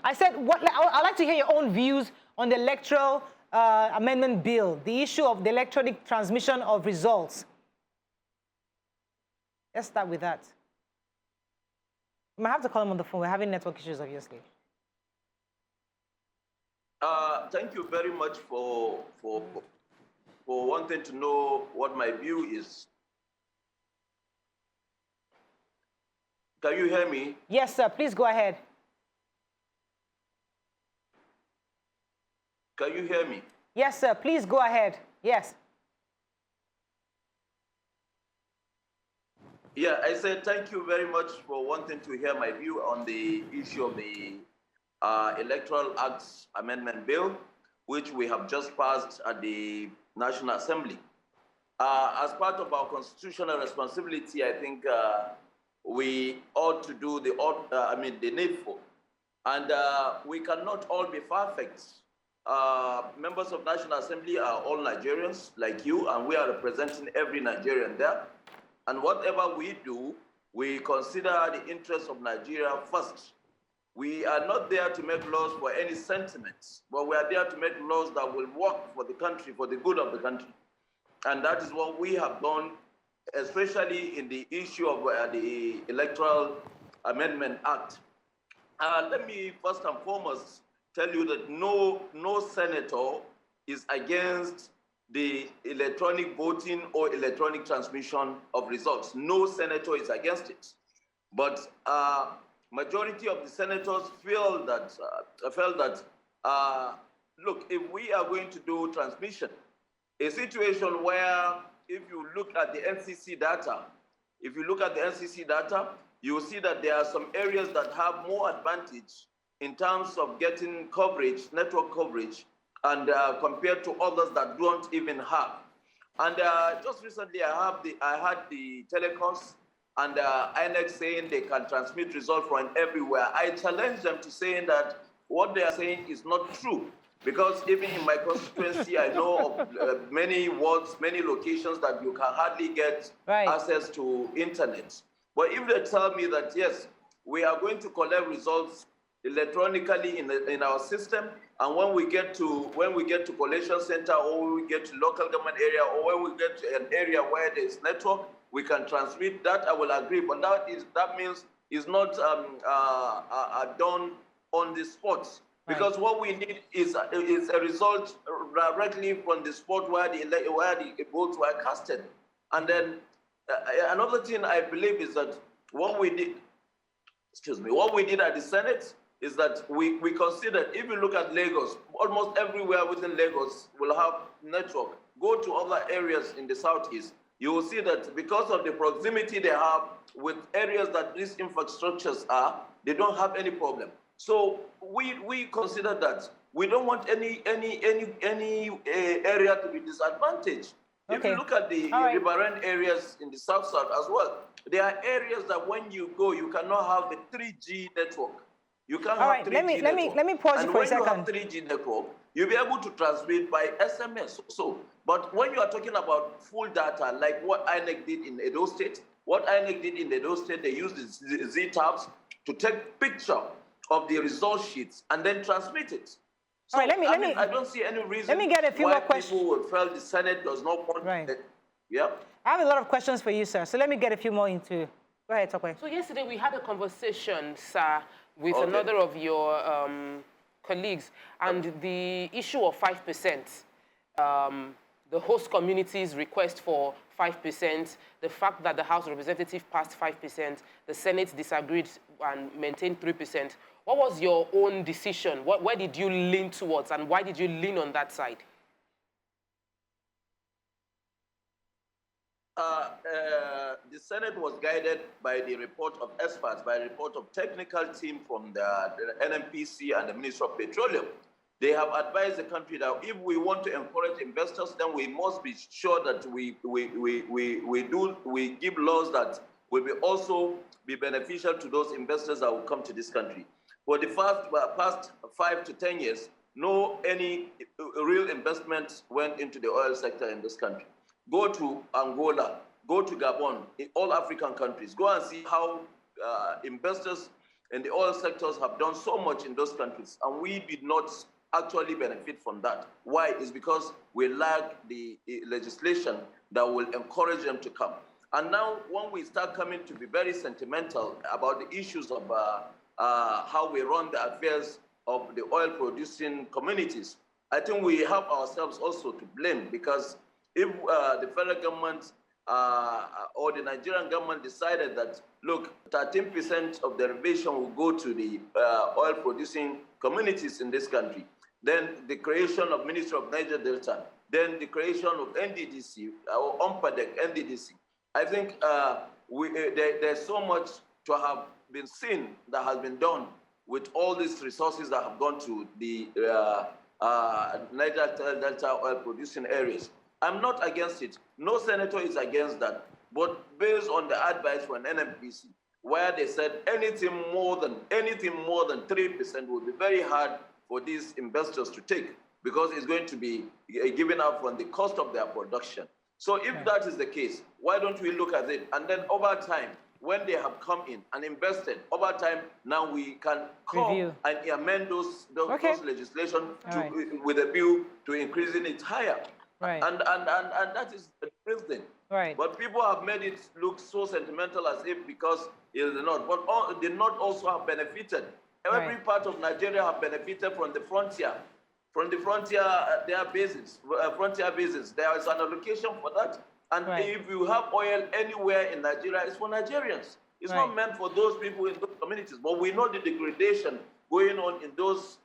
I said, I'd like to hear your own views on the electoral amendment bill, the issue of the electronic transmission of results. Let's start with that. We might have to call him on the phone. We're having network issues, obviously. Thank you very much for wanting to know what my view is. Can you hear me? Yes, sir. Please go ahead. Can you hear me? Yes, sir. Please go ahead. Yes. Yeah, I said thank you very much for wanting to hear my view on the issue of the Electoral Acts Amendment Bill, which we have just passed at the National Assembly. As part of our constitutional responsibility, I think we ought to do the needful. And we cannot all be perfect. Members of National Assembly are all Nigerians like you, and we are representing every Nigerian there. And whatever we do, we consider the interests of Nigeria first. We are not there to make laws for any sentiments, but we are there to make laws that will work for the country, for the good of the country. And that is what we have done, especially in the issue of the Electoral Amendment Act. Let me first and foremost tell you that no senator is against the electronic voting or electronic transmission of results. No senator is against it. But majority of the senators felt that, look, if we are going to do transmission, a situation where if you look at the NCC data, you will see that there are some areas that have more advantage in terms of getting coverage, network coverage, and compared to others that don't even have. And just recently, I had the telecoms and INEC saying they can transmit results from everywhere. I challenge them to saying that what they are saying is not true, because even in my constituency, I know of many wards, many locations that you can hardly get access to internet. But if they tell me that, yes, we are going to collect results electronically in our system, and when we get to collection center, or when we get to local government area, or when we get to an area where there is network, we can transmit that, I will agree. But that means it's not done on the spot, because what we need is a result directly from the spot where the votes were casted. And then another thing I believe is that what we did at the Senate is that we considered, if you look at Lagos, almost everywhere within Lagos will have network. Go to other areas in the southeast, you will see that because of the proximity they have with areas that these infrastructures are, they don't have any problem. So we consider that we don't want any area to be disadvantaged. Okay. If you look at the riverine areas in the south as well, there are areas that when you go, you cannot have the 3G network. You can't have 3G network. Let me pause you for a second. And when you have 3G network, you'll be able to transmit by SMS. But when you are talking about full data, like what INEC did in Edo State, What INEC did in those states, they used the Z-tabs to take picture of the result sheets and then transmit it. So, all right, I don't see any reason let me get a few why more questions. people would feel the Senate does not want it. Yeah. I have a lot of questions for you, sir. So let me get a few more into. Go ahead, Tokwe. So yesterday we had a conversation, sir, with another of your colleagues, and the issue of 5%, the host community's request for 5%, the fact that the House of Representatives passed 5%, the Senate disagreed and maintained 3%. What was your own decision? Where did you lean towards, and why did you lean on that side? The Senate was guided by the report of experts, by the report of technical team from the NNPC and the Ministry of Petroleum. They have advised the country that if we want to encourage investors, then we must be sure that we give laws that will also be beneficial to those investors that will come to this country. For the past 5 to 10 years, any real investment went into the oil sector in this country. Go to Angola, go to Gabon, in all African countries. Go and see how investors in the oil sectors have done so much in those countries, and we did not actually benefit from that. Why? It's because we lack the legislation that will encourage them to come. And now, when we start coming to be very sentimental about the issues of how we run the affairs of the oil-producing communities, I think we have ourselves also to blame, because if the federal government or the Nigerian government decided that, look, 13% of the reservation will go to the oil-producing communities in this country, then the creation of Ministry of Niger Delta, then the creation of NDDC, or UMPADEC, NDDC, I think there's so much to have been seen that has been done with all these resources that have gone to the Niger Delta oil-producing areas. I'm not against it. No senator is against that. But based on the advice from NNPC, where they said anything more than 3% would be very hard for these investors to take, because it's going to be given up on the cost of their production. So if that is the case, why don't we look at it? And then over time, when they have come in and invested, over time, now we can come and amend those legislation with a view to increasing it higher. Right. And that is the real thing. Right. But people have made it look so sentimental, as if because it is not. But the North also have benefited. Every part of Nigeria have benefited from the frontier. From the frontier, their bases, frontier bases. There is an allocation for that. And if you have oil anywhere in Nigeria, it's for Nigerians. It's not meant for those people in those communities. But we know the degradation going on in those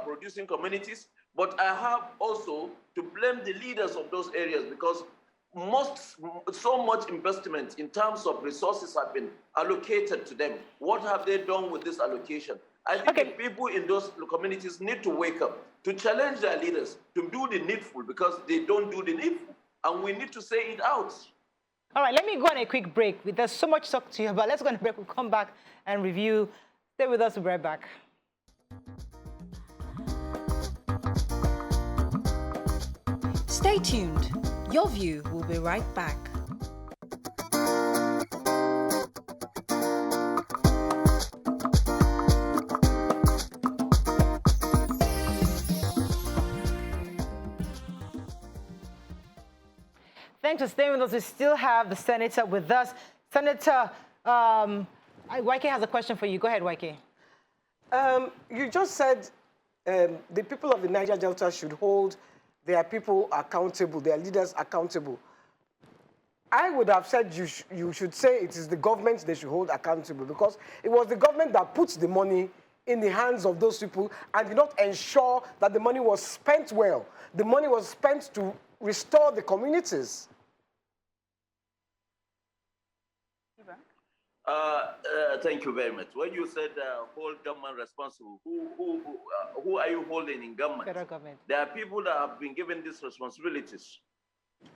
producing communities. But I have also to blame the leaders of those areas, because so much investment in terms of resources have been allocated to them. What have they done with this allocation? I think the people in those communities need to wake up, to challenge their leaders, to do the needful, because they don't do the needful. And we need to say it out. All right, let me go on a quick break. There's so much to talk to you about. Let's go on a break. We'll come back and review. Stay with us. We'll be right back. Stay tuned. Your View will be right back. Thanks for staying with us. We still have the senator with us. Senator, YK has a question for you. Go ahead, YK. You just said the people of the Niger Delta should hold their people accountable, their leaders accountable. I would have said you should say it is the government they should hold accountable, because it was the government that puts the money in the hands of those people and did not ensure that the money was spent well. The money was spent to restore the communities. Thank you very much. When you said hold government responsible, who are you holding in government? Federal government. There are people that have been given these responsibilities.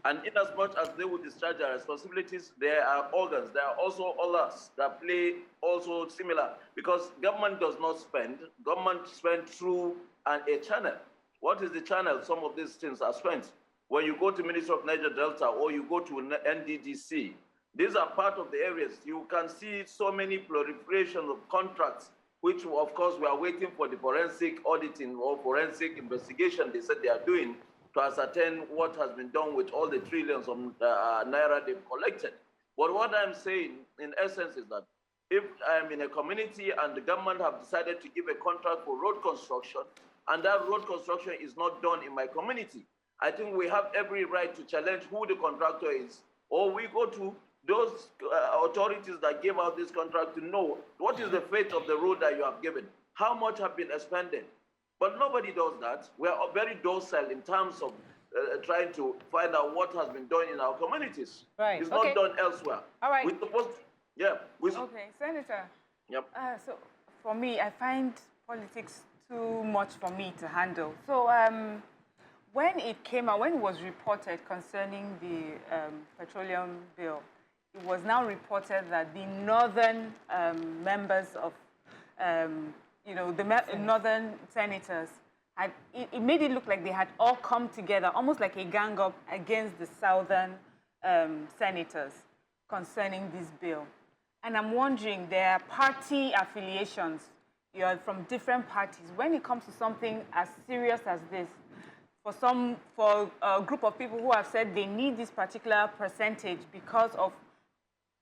And in as much as they will discharge their responsibilities, there are organs, there are also others that play also similar, because government does not spend, government spends through a channel. What is the channel? Some of these things are spent. When you go to Ministry of Niger Delta or you go to NDDC, These are part of the areas. You can see so many proliferation of contracts, which of course we are waiting for the forensic auditing or forensic investigation they said they are doing to ascertain what has been done with all the trillions of naira they've collected. But what I'm saying in essence is that if I'm in a community and the government have decided to give a contract for road construction and that road construction is not done in my community, I think we have every right to challenge who the contractor is, or we go to those authorities that gave out this contract to know what is the fate of the road that you have given, how much have been expended. But nobody does that. We are very docile in terms of trying to find out what has been done in our communities. Right. It's not done elsewhere. All right. We're supposed to, yeah. Okay, Senator. Yep. So for me, I find politics too much for me to handle. So when it came out, when it was reported concerning the petroleum bill, it was now reported that the northern members of, the northern senators, it made it look like they had all come together, almost like a gang up against the southern senators concerning this bill. And I'm wondering, their party affiliations, you're from different parties. When it comes to something as serious as this, for a group of people who have said they need this particular percentage because of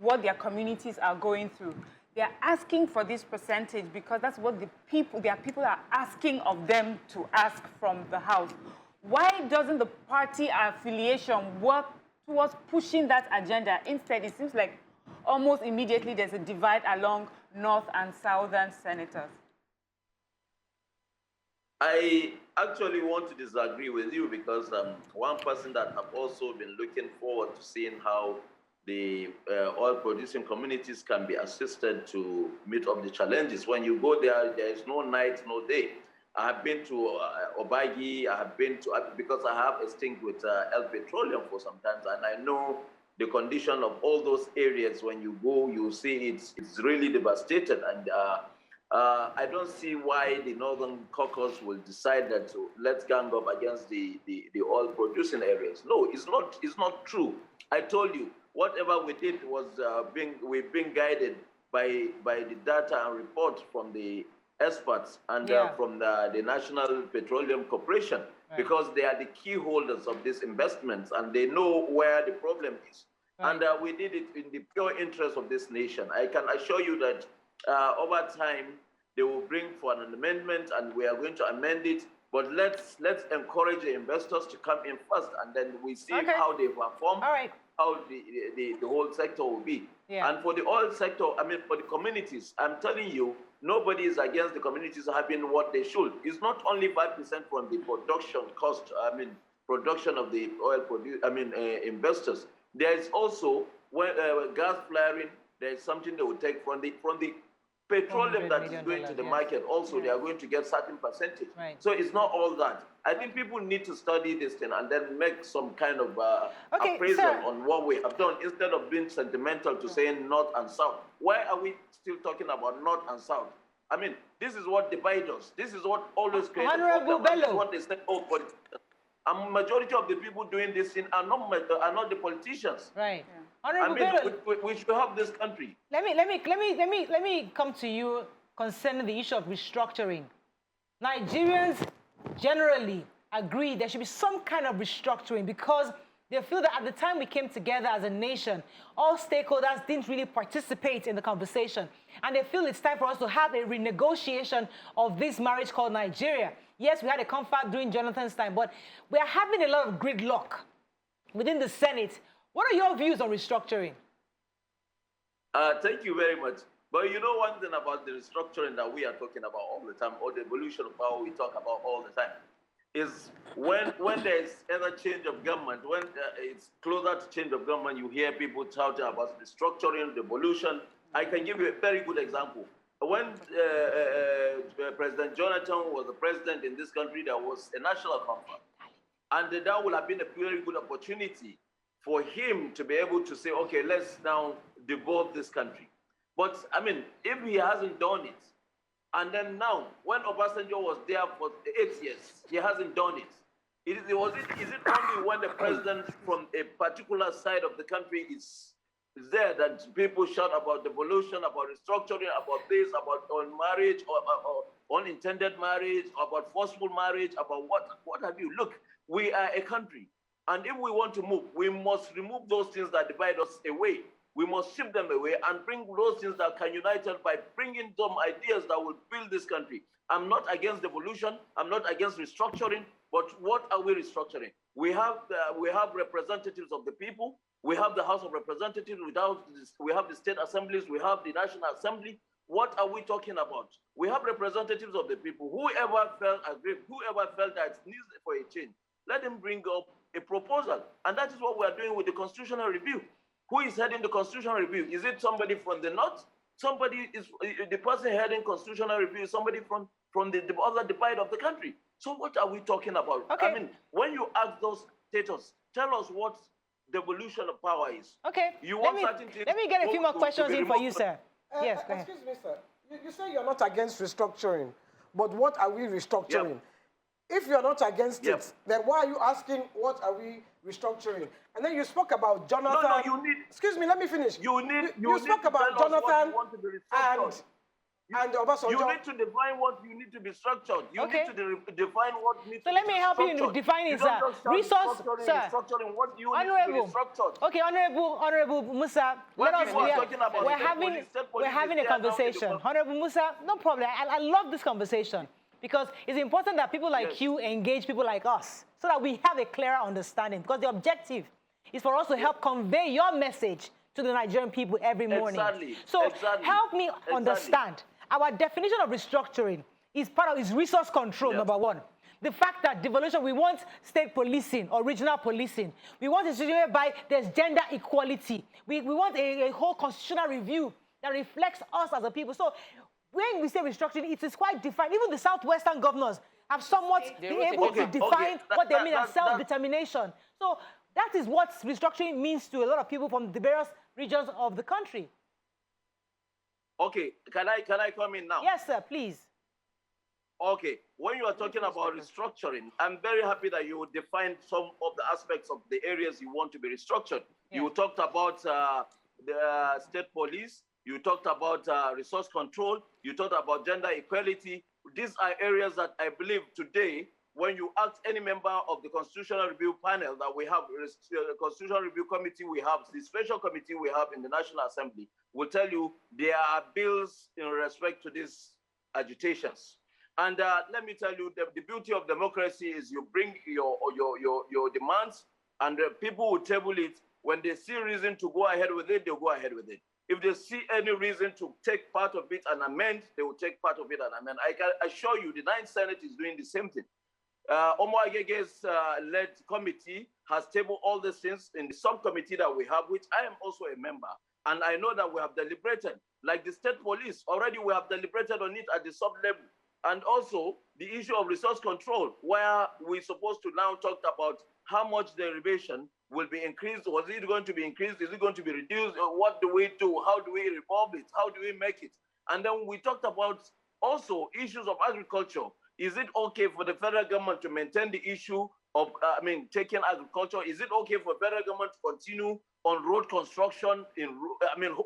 what their communities are going through, they're asking for this percentage because that's what their people are asking of them to ask from the House. Why doesn't the party affiliation work towards pushing that agenda? Instead, it seems like almost immediately there's a divide along north and southern senators. I actually want to disagree with you because one person that have also been looking forward to seeing how the oil-producing communities can be assisted to meet up the challenges. When you go there, there is no night, no day. I have been to Obagi, I have been to, because I have a stint with El Petroleum for some time, and I know the condition of all those areas. When you go, you see it's really devastated. And I don't see why the Northern Caucus will decide that let's gang up against the oil-producing areas. No, it's not true. I told you, whatever we did was we've been guided by the data and reports from the experts and from the National Petroleum Corporation, because they are the key holders of these investments and they know where the problem is. And we did it in the pure interest of this nation. I can assure you that over time, they will bring for an amendment and we are going to amend it. But let's encourage the investors to come in first and then we see how they perform, how the whole sector will be. And for the oil sector, I mean, for the communities, I'm telling you, nobody is against the communities having what they should. It's not only 5% from the production cost, I mean, production of the oil investors. There is also, when gas flaring, there is something they will take from the petroleum that is going to the market. Also, they are going to get certain percentage. So it's not all that. I think people need to study this thing and then make some kind of appraisal on what we have done instead of being sentimental to saying north and south. Why are we still talking about north and south? I mean, this is what divides us. This is what always creates a problem. This is what they say, oh, politicians. And majority of the people doing this thing are not the politicians. Right. I mean, we should have this country. Let me come to you concerning the issue of restructuring. Nigerians generally agree there should be some kind of restructuring because they feel that at the time we came together as a nation, all stakeholders didn't really participate in the conversation. And they feel it's time for us to have a renegotiation of this marriage called Nigeria. Yes, we had a conflict during Jonathan's time, but we are having a lot of gridlock within the Senate. What are your views on restructuring? Thank you very much. But you know one thing about the restructuring that we are talking about all the time, or the evolution of power we talk about all the time, is when there is either change of government, when it's closer to change of government, you hear people talking about restructuring, revolution. I can give you a very good example. When President Jonathan was the president in this country, there was a national conference. And that would have been a very good opportunity for him to be able to say, okay, let's now devolve this country. But, I mean, if he hasn't done it, and then now, when Obasanjo was there for 8 years, he hasn't done it. Is it only when the president from a particular side of the country is there that people shout about devolution, about restructuring, about this, about on marriage or unintended marriage, about forceful marriage, about what have you. Look, we are a country. And if we want to move, we must remove those things that divide us away. We must shift them away and bring those things that can unite us by bringing some ideas that will build this country. I'm not against devolution. I'm not against restructuring. But what are we restructuring? We have representatives of the people. We have the House of Representatives. We have the state assemblies. We have the National Assembly. What are we talking about? We have representatives of the people. Whoever felt aggrieved, whoever felt that needs for a change, let them bring up a proposal. And that is what we are doing with the constitutional review. Who is heading the constitutional review? Is it somebody from the north? The person heading constitutional review is somebody from the other divide of the country. So what are we talking about? Okay. I mean, when you ask those status, tell us what devolution of power is. Okay. You want certain things. Let me get a few more questions in for you, sir. Yes, go ahead. Excuse me, sir. You say you're not against restructuring, but what are we restructuring? Yep. If you're not against it, then why are you asking what are we restructuring? And then you spoke about Jonathan. No, you need. Excuse me, let me finish. You spoke about Jonathan and Obasanjo. You need to define what you need to be structured. You need to define what needs to be structured. So let me help you in defining, sir. Resource, sir. Restructuring what you Honorable. need to be structured. Okay, Honorable Musa, we're having a conversation. Honorable Musa, no problem. I love this conversation because it's important that people like you engage people like us so that we have a clearer understanding, because the objective is for us to help convey your message to the Nigerian people every morning. Exactly. So help me understand. Our definition of restructuring is resource control, number one. The fact that devolution, we want state policing or regional policing. We want a situation whereby there's gender equality. We want a whole constitutional review that reflects us as a people. So when we say restructuring, it is quite defined. Even the Southwestern governors have somewhat been able to define what they mean as self-determination. So that is what restructuring means to a lot of people from the various regions of the country. Okay, can I come in now? Yes, sir, please. Okay, when you are talking about restructuring, I'm very happy that you define some of the aspects of the areas you want to be restructured. Yeah. You talked about the state police, you talked about resource control, you talked about gender equality. These are areas that I believe today, when you ask any member of the Constitutional Review panel that we have, the Constitutional Review Committee we have, the special committee we have in the National Assembly, will tell you there are bills in respect to these agitations. And let me tell you, the beauty of democracy is you bring your demands, and people will table it. When they see reason to go ahead with it, they'll go ahead with it. If they see any reason to take part of it and amend, they will take part of it and amend. I can assure you the 9th Senate is doing the same thing. Omo Agege's led committee has tabled all these things in the subcommittee that we have, which I am also a member. And I know that we have deliberated, like the state police, already we have deliberated on it at the sub-level. And also the issue of resource control, where we're supposed to now talk about how much derivation will be increased. Was it going to be increased? Is it going to be reduced? What do we do? How do we reform it? How do we make it? And then we talked about also issues of agriculture. Is it okay for the federal government to maintain the issue of, taking agriculture? Is it okay for federal government to continue on road construction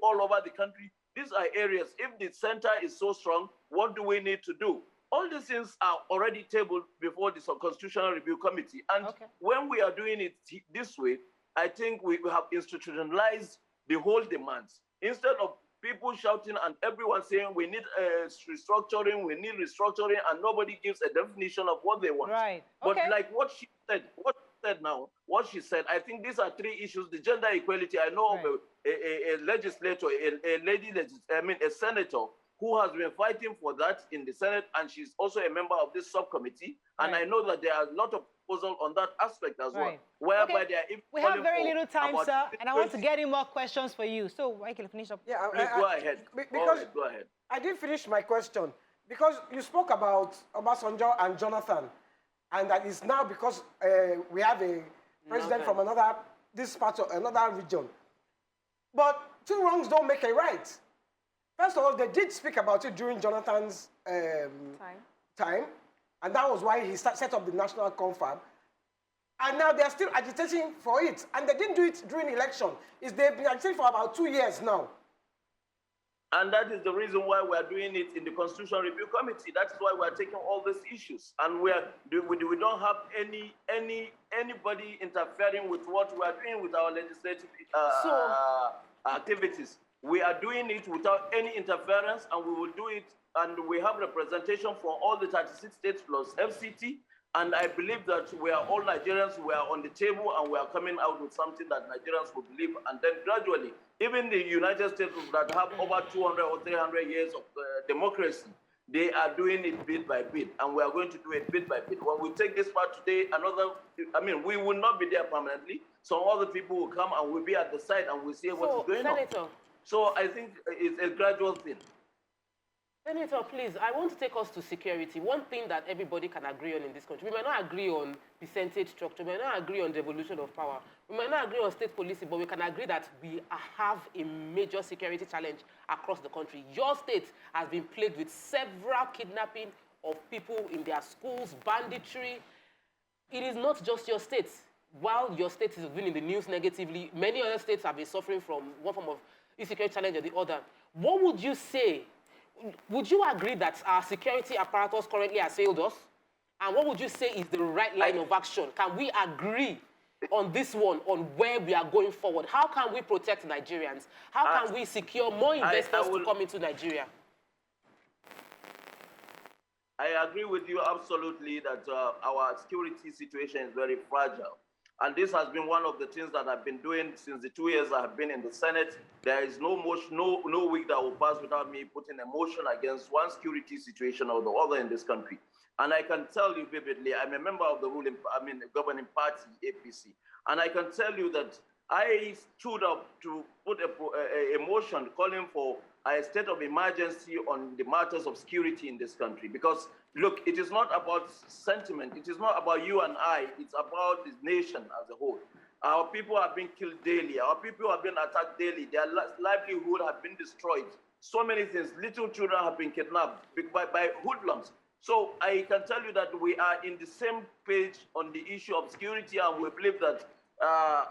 all over the country? These are areas, if the center is so strong, what do we need to do? All these things are already tabled before the Constitutional Review Committee. And when we are doing it this way, I think we have institutionalized the whole demands. Instead of people shouting and everyone saying we need restructuring, and nobody gives a definition of what they want. Right. But like what she said, I think these are three issues. The gender equality, I know of a legislator, a senator who has been fighting for that in the Senate, and she's also a member of this subcommittity. And I know that there are a lot of proposals on that aspect as well, whereby they are. We have very little time, sir, and I want to get in more questions for you. So I can finish up. Yeah, please go ahead. Because go ahead. I didn't finish my question because you spoke about Obasanjo and Jonathan, and that is now because we have a president from another region. But two wrongs don't make a right. First of all, they did speak about it during Jonathan's time, and that was why he set up the National Confab. And now they're still agitating for it. And they didn't do it during election. They've been agitating for about 2 years now. And that is the reason why we are doing it in the Constitution Review Committee. That's why we are taking all these issues. And we don't have anybody interfering with what we are doing with our legislative activities. We are doing it without any interference, and we will do it. And we have representation from all the 36 states plus FCT. And I believe that we are all Nigerians, we are on the table, and we are coming out with something that Nigerians will believe. And then gradually, even the United States that have over 200 or 300 years of democracy, they are doing it bit by bit, and we are going to do it bit by bit. When we take this part today, we will not be there permanently. Some other people will come and will be at the side, and we'll see what is going on. So I think it's a gradual thing. Senator, please, I want to take us to security. One thing that everybody can agree on in this country, we might not agree on percentage structure, we might not agree on devolution of power, we might not agree on state policing, but we can agree that we have a major security challenge across the country. Your state has been plagued with several kidnapping of people in their schools, banditry. It is not just your state. While your state has been in the news negatively, many other states have been suffering from one form of insecurity challenge or the other. What would you say? Would you agree that our security apparatus currently has failed us? And what would you say is the right line of action? Can we agree on this one, on where we are going forward? How can we protect Nigerians? How can we secure more investors to come into Nigeria? I agree with you absolutely that our security situation is very fragile. And this has been one of the things that I've been doing since the 2 years I have been in the Senate. There is no week that will pass without me putting a motion against one security situation or the other in this country. And I can tell you vividly, I'm a member of the governing party, APC. And I can tell you that I stood up to put a motion calling for a state of emergency on the matters of security in this country. Because, look, it is not about sentiment. It is not about you and I. It's about this nation as a whole. Our people have been killed daily. Our people have been attacked daily. Their livelihood have been destroyed. So many things. Little children have been kidnapped by hoodlums. So I can tell you that we are in the same page on the issue of security, and we believe that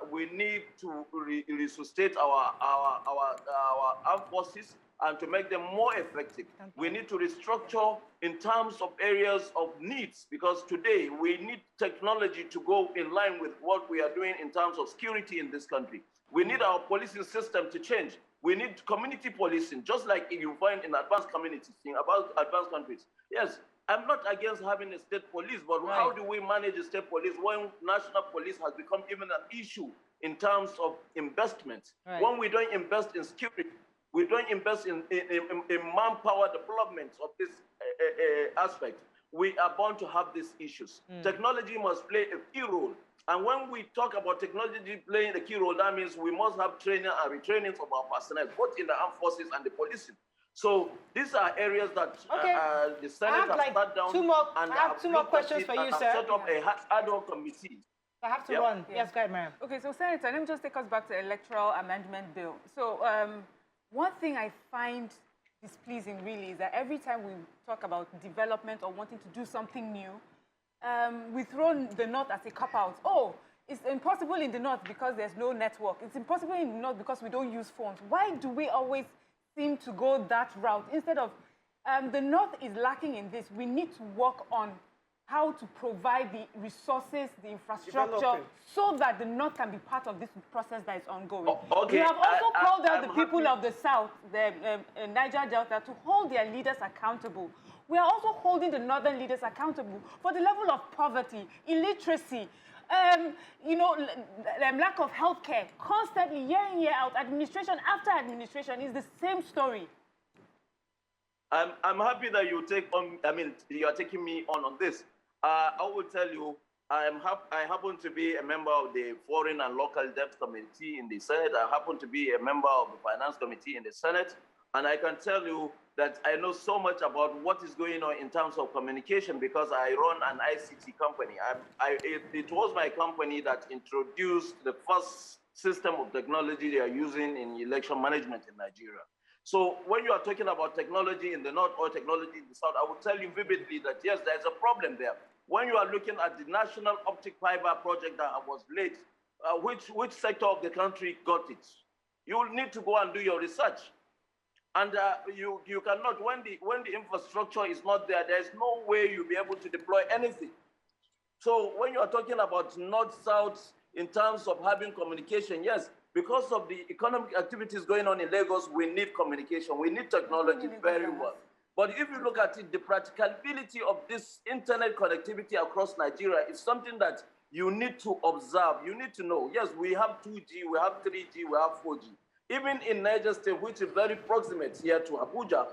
we need to resuscitate our armed forces and to make them more effective. We need to restructure in terms of areas of needs, because today we need technology to go in line with what we are doing in terms of security in this country. We need our policing system to change. We need community policing, just like you find in advanced communities, about advanced countries. Yes, I'm not against having a state police, but how do we manage a state police when national police has become even an issue in terms of investment? When we don't invest in security, we don't invest in manpower development of this aspect, we are bound to have these issues. Technology must play a key role. And when we talk about technology playing a key role, that means we must have training and retraining of our personnel, both in the armed forces and the policing. So these are areas that the Senate has sat down I have two more questions for you, sir. Set up a ad hoc committee. I have to run. Yes, go ahead, Miriam. Okay, so Senator, let me just take us back to electoral amendment bill. So one thing I find displeasing really is that every time we talk about development or wanting to do something new, we throw the North as a cop-out. Oh, it's impossible in the North because there's no network. It's impossible in the North because we don't use phones. Why do we always seem to go that route instead of the North is lacking in this? We need to work on how to provide the resources, the infrastructure, so that the North can be part of this process that is ongoing. We have also called out the people of the South, the Niger Delta, to hold their leaders accountable. We are also holding the Northern leaders accountable for the level of poverty, illiteracy, lack of healthcare, constantly, year in, year out, administration after administration is the same story. I'm happy that you you are taking me on this. I will tell you, I happen to be a member of the Foreign and Local Debt Committee in the Senate. I happen to be a member of the Finance Committee in the Senate. And I can tell you that I know so much about what is going on in terms of communication because I run an ICT company. It was my company that introduced the first system of technology they are using in election management in Nigeria. So when you are talking about technology in the North or technology in the South, I will tell you vividly that yes, there's a problem there. when you are looking at the national optic fiber project that was laid, which sector of the country got it? You will need to go and do your research. And you cannot, when the infrastructure is not there, there's no way you'll be able to deploy anything. So when you are talking about north-south in terms of having communication, yes, because of the economic activities going on in Lagos, we need communication, we need technology very well. But if you look at it, the practicability of this internet connectivity across Nigeria is something that you need to observe, you need to know. Yes, we have 2G, we have 3G, we have 4G. Even in Niger State, which is very proximate here to Abuja,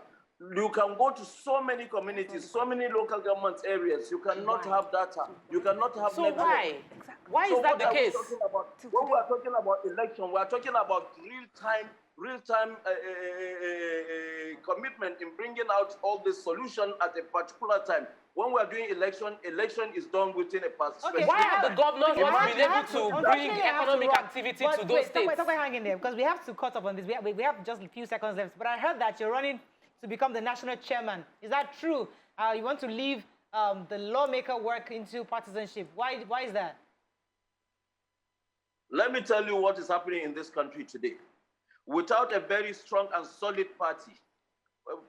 you can go to so many communities, so many local government areas. You cannot have data. You cannot have So network. why? Why is that the case? When we are talking about election, we are talking about real-time commitment in bringing out all this solution at a particular time. When we are doing election is done within a particular. Okay, why are the governors not been able to bring economic activity to those states? Stop hanging there, because we have to cut up on this. We have just a few seconds left. But I heard that you're running to become the national chairman. Is that true? You want to leave the lawmaker work into partisanship. Why is that? Let me tell you what is happening in this country today. Without a very strong and solid party,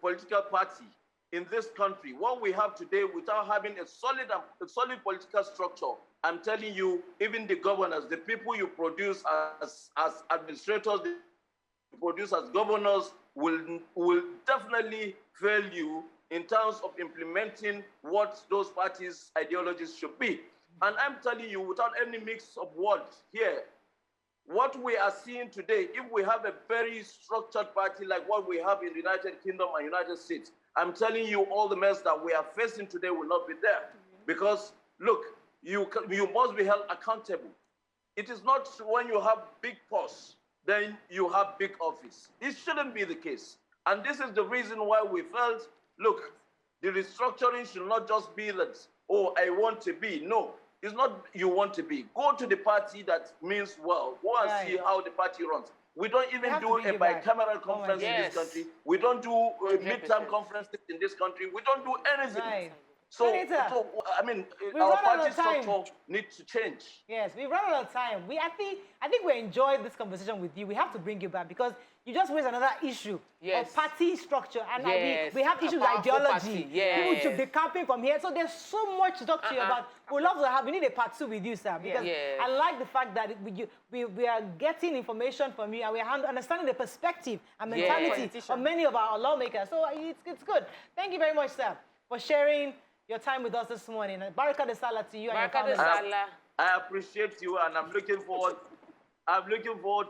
political party in this country, what we have today, without having a solid political structure, I'm telling you, even the governors, the people you produce as administrators, you produce as governors, will definitely fail you in terms of implementing what those parties' ideologies should be. And I'm telling you, without any mix of words here, what we are seeing today, if we have a very structured party like what we have in the United Kingdom and United States, I'm telling you, all the mess that we are facing today will not be there. Because, look, you must be held accountable. It is not when you have big posts, then you have big office. It shouldn't be the case. And this is the reason why we felt, look, the restructuring should not just be that, oh, I want to be. No. It's not you want to be. Go to the party that means well. Go and see how the party runs. We don't even do a bicameral conference in this country. We don't do midterm conferences in this country. We don't do anything. Right. So, I mean, our party structure needs to change. Yes, we've run out of time. I think we enjoyed this conversation with you. We have to bring you back because you just raised another issue of party structure. And we have issues like ideology. People should be camping from here. So there's so much to talk to you about. We'd love to have, we need a part 2 with you, sir. Because I like the fact that we are getting information from you and we are understanding the perspective and mentality of many of our lawmakers. So it's good. Thank you very much, sir, for sharing your time with us this morning. Baraka de Sallah to you and your family. I appreciate you, and I'm looking forward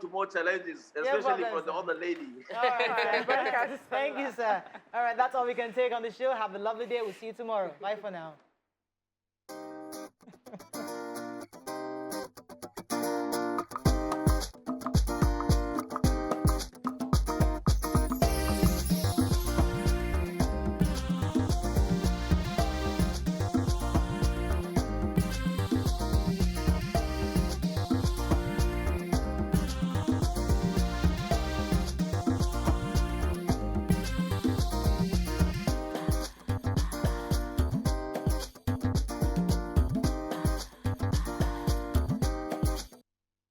to more challenges, especially for the other lady. All right, thank you, sir. All right, that's all we can take on the show. Have a lovely day. We'll see you tomorrow. Bye for now.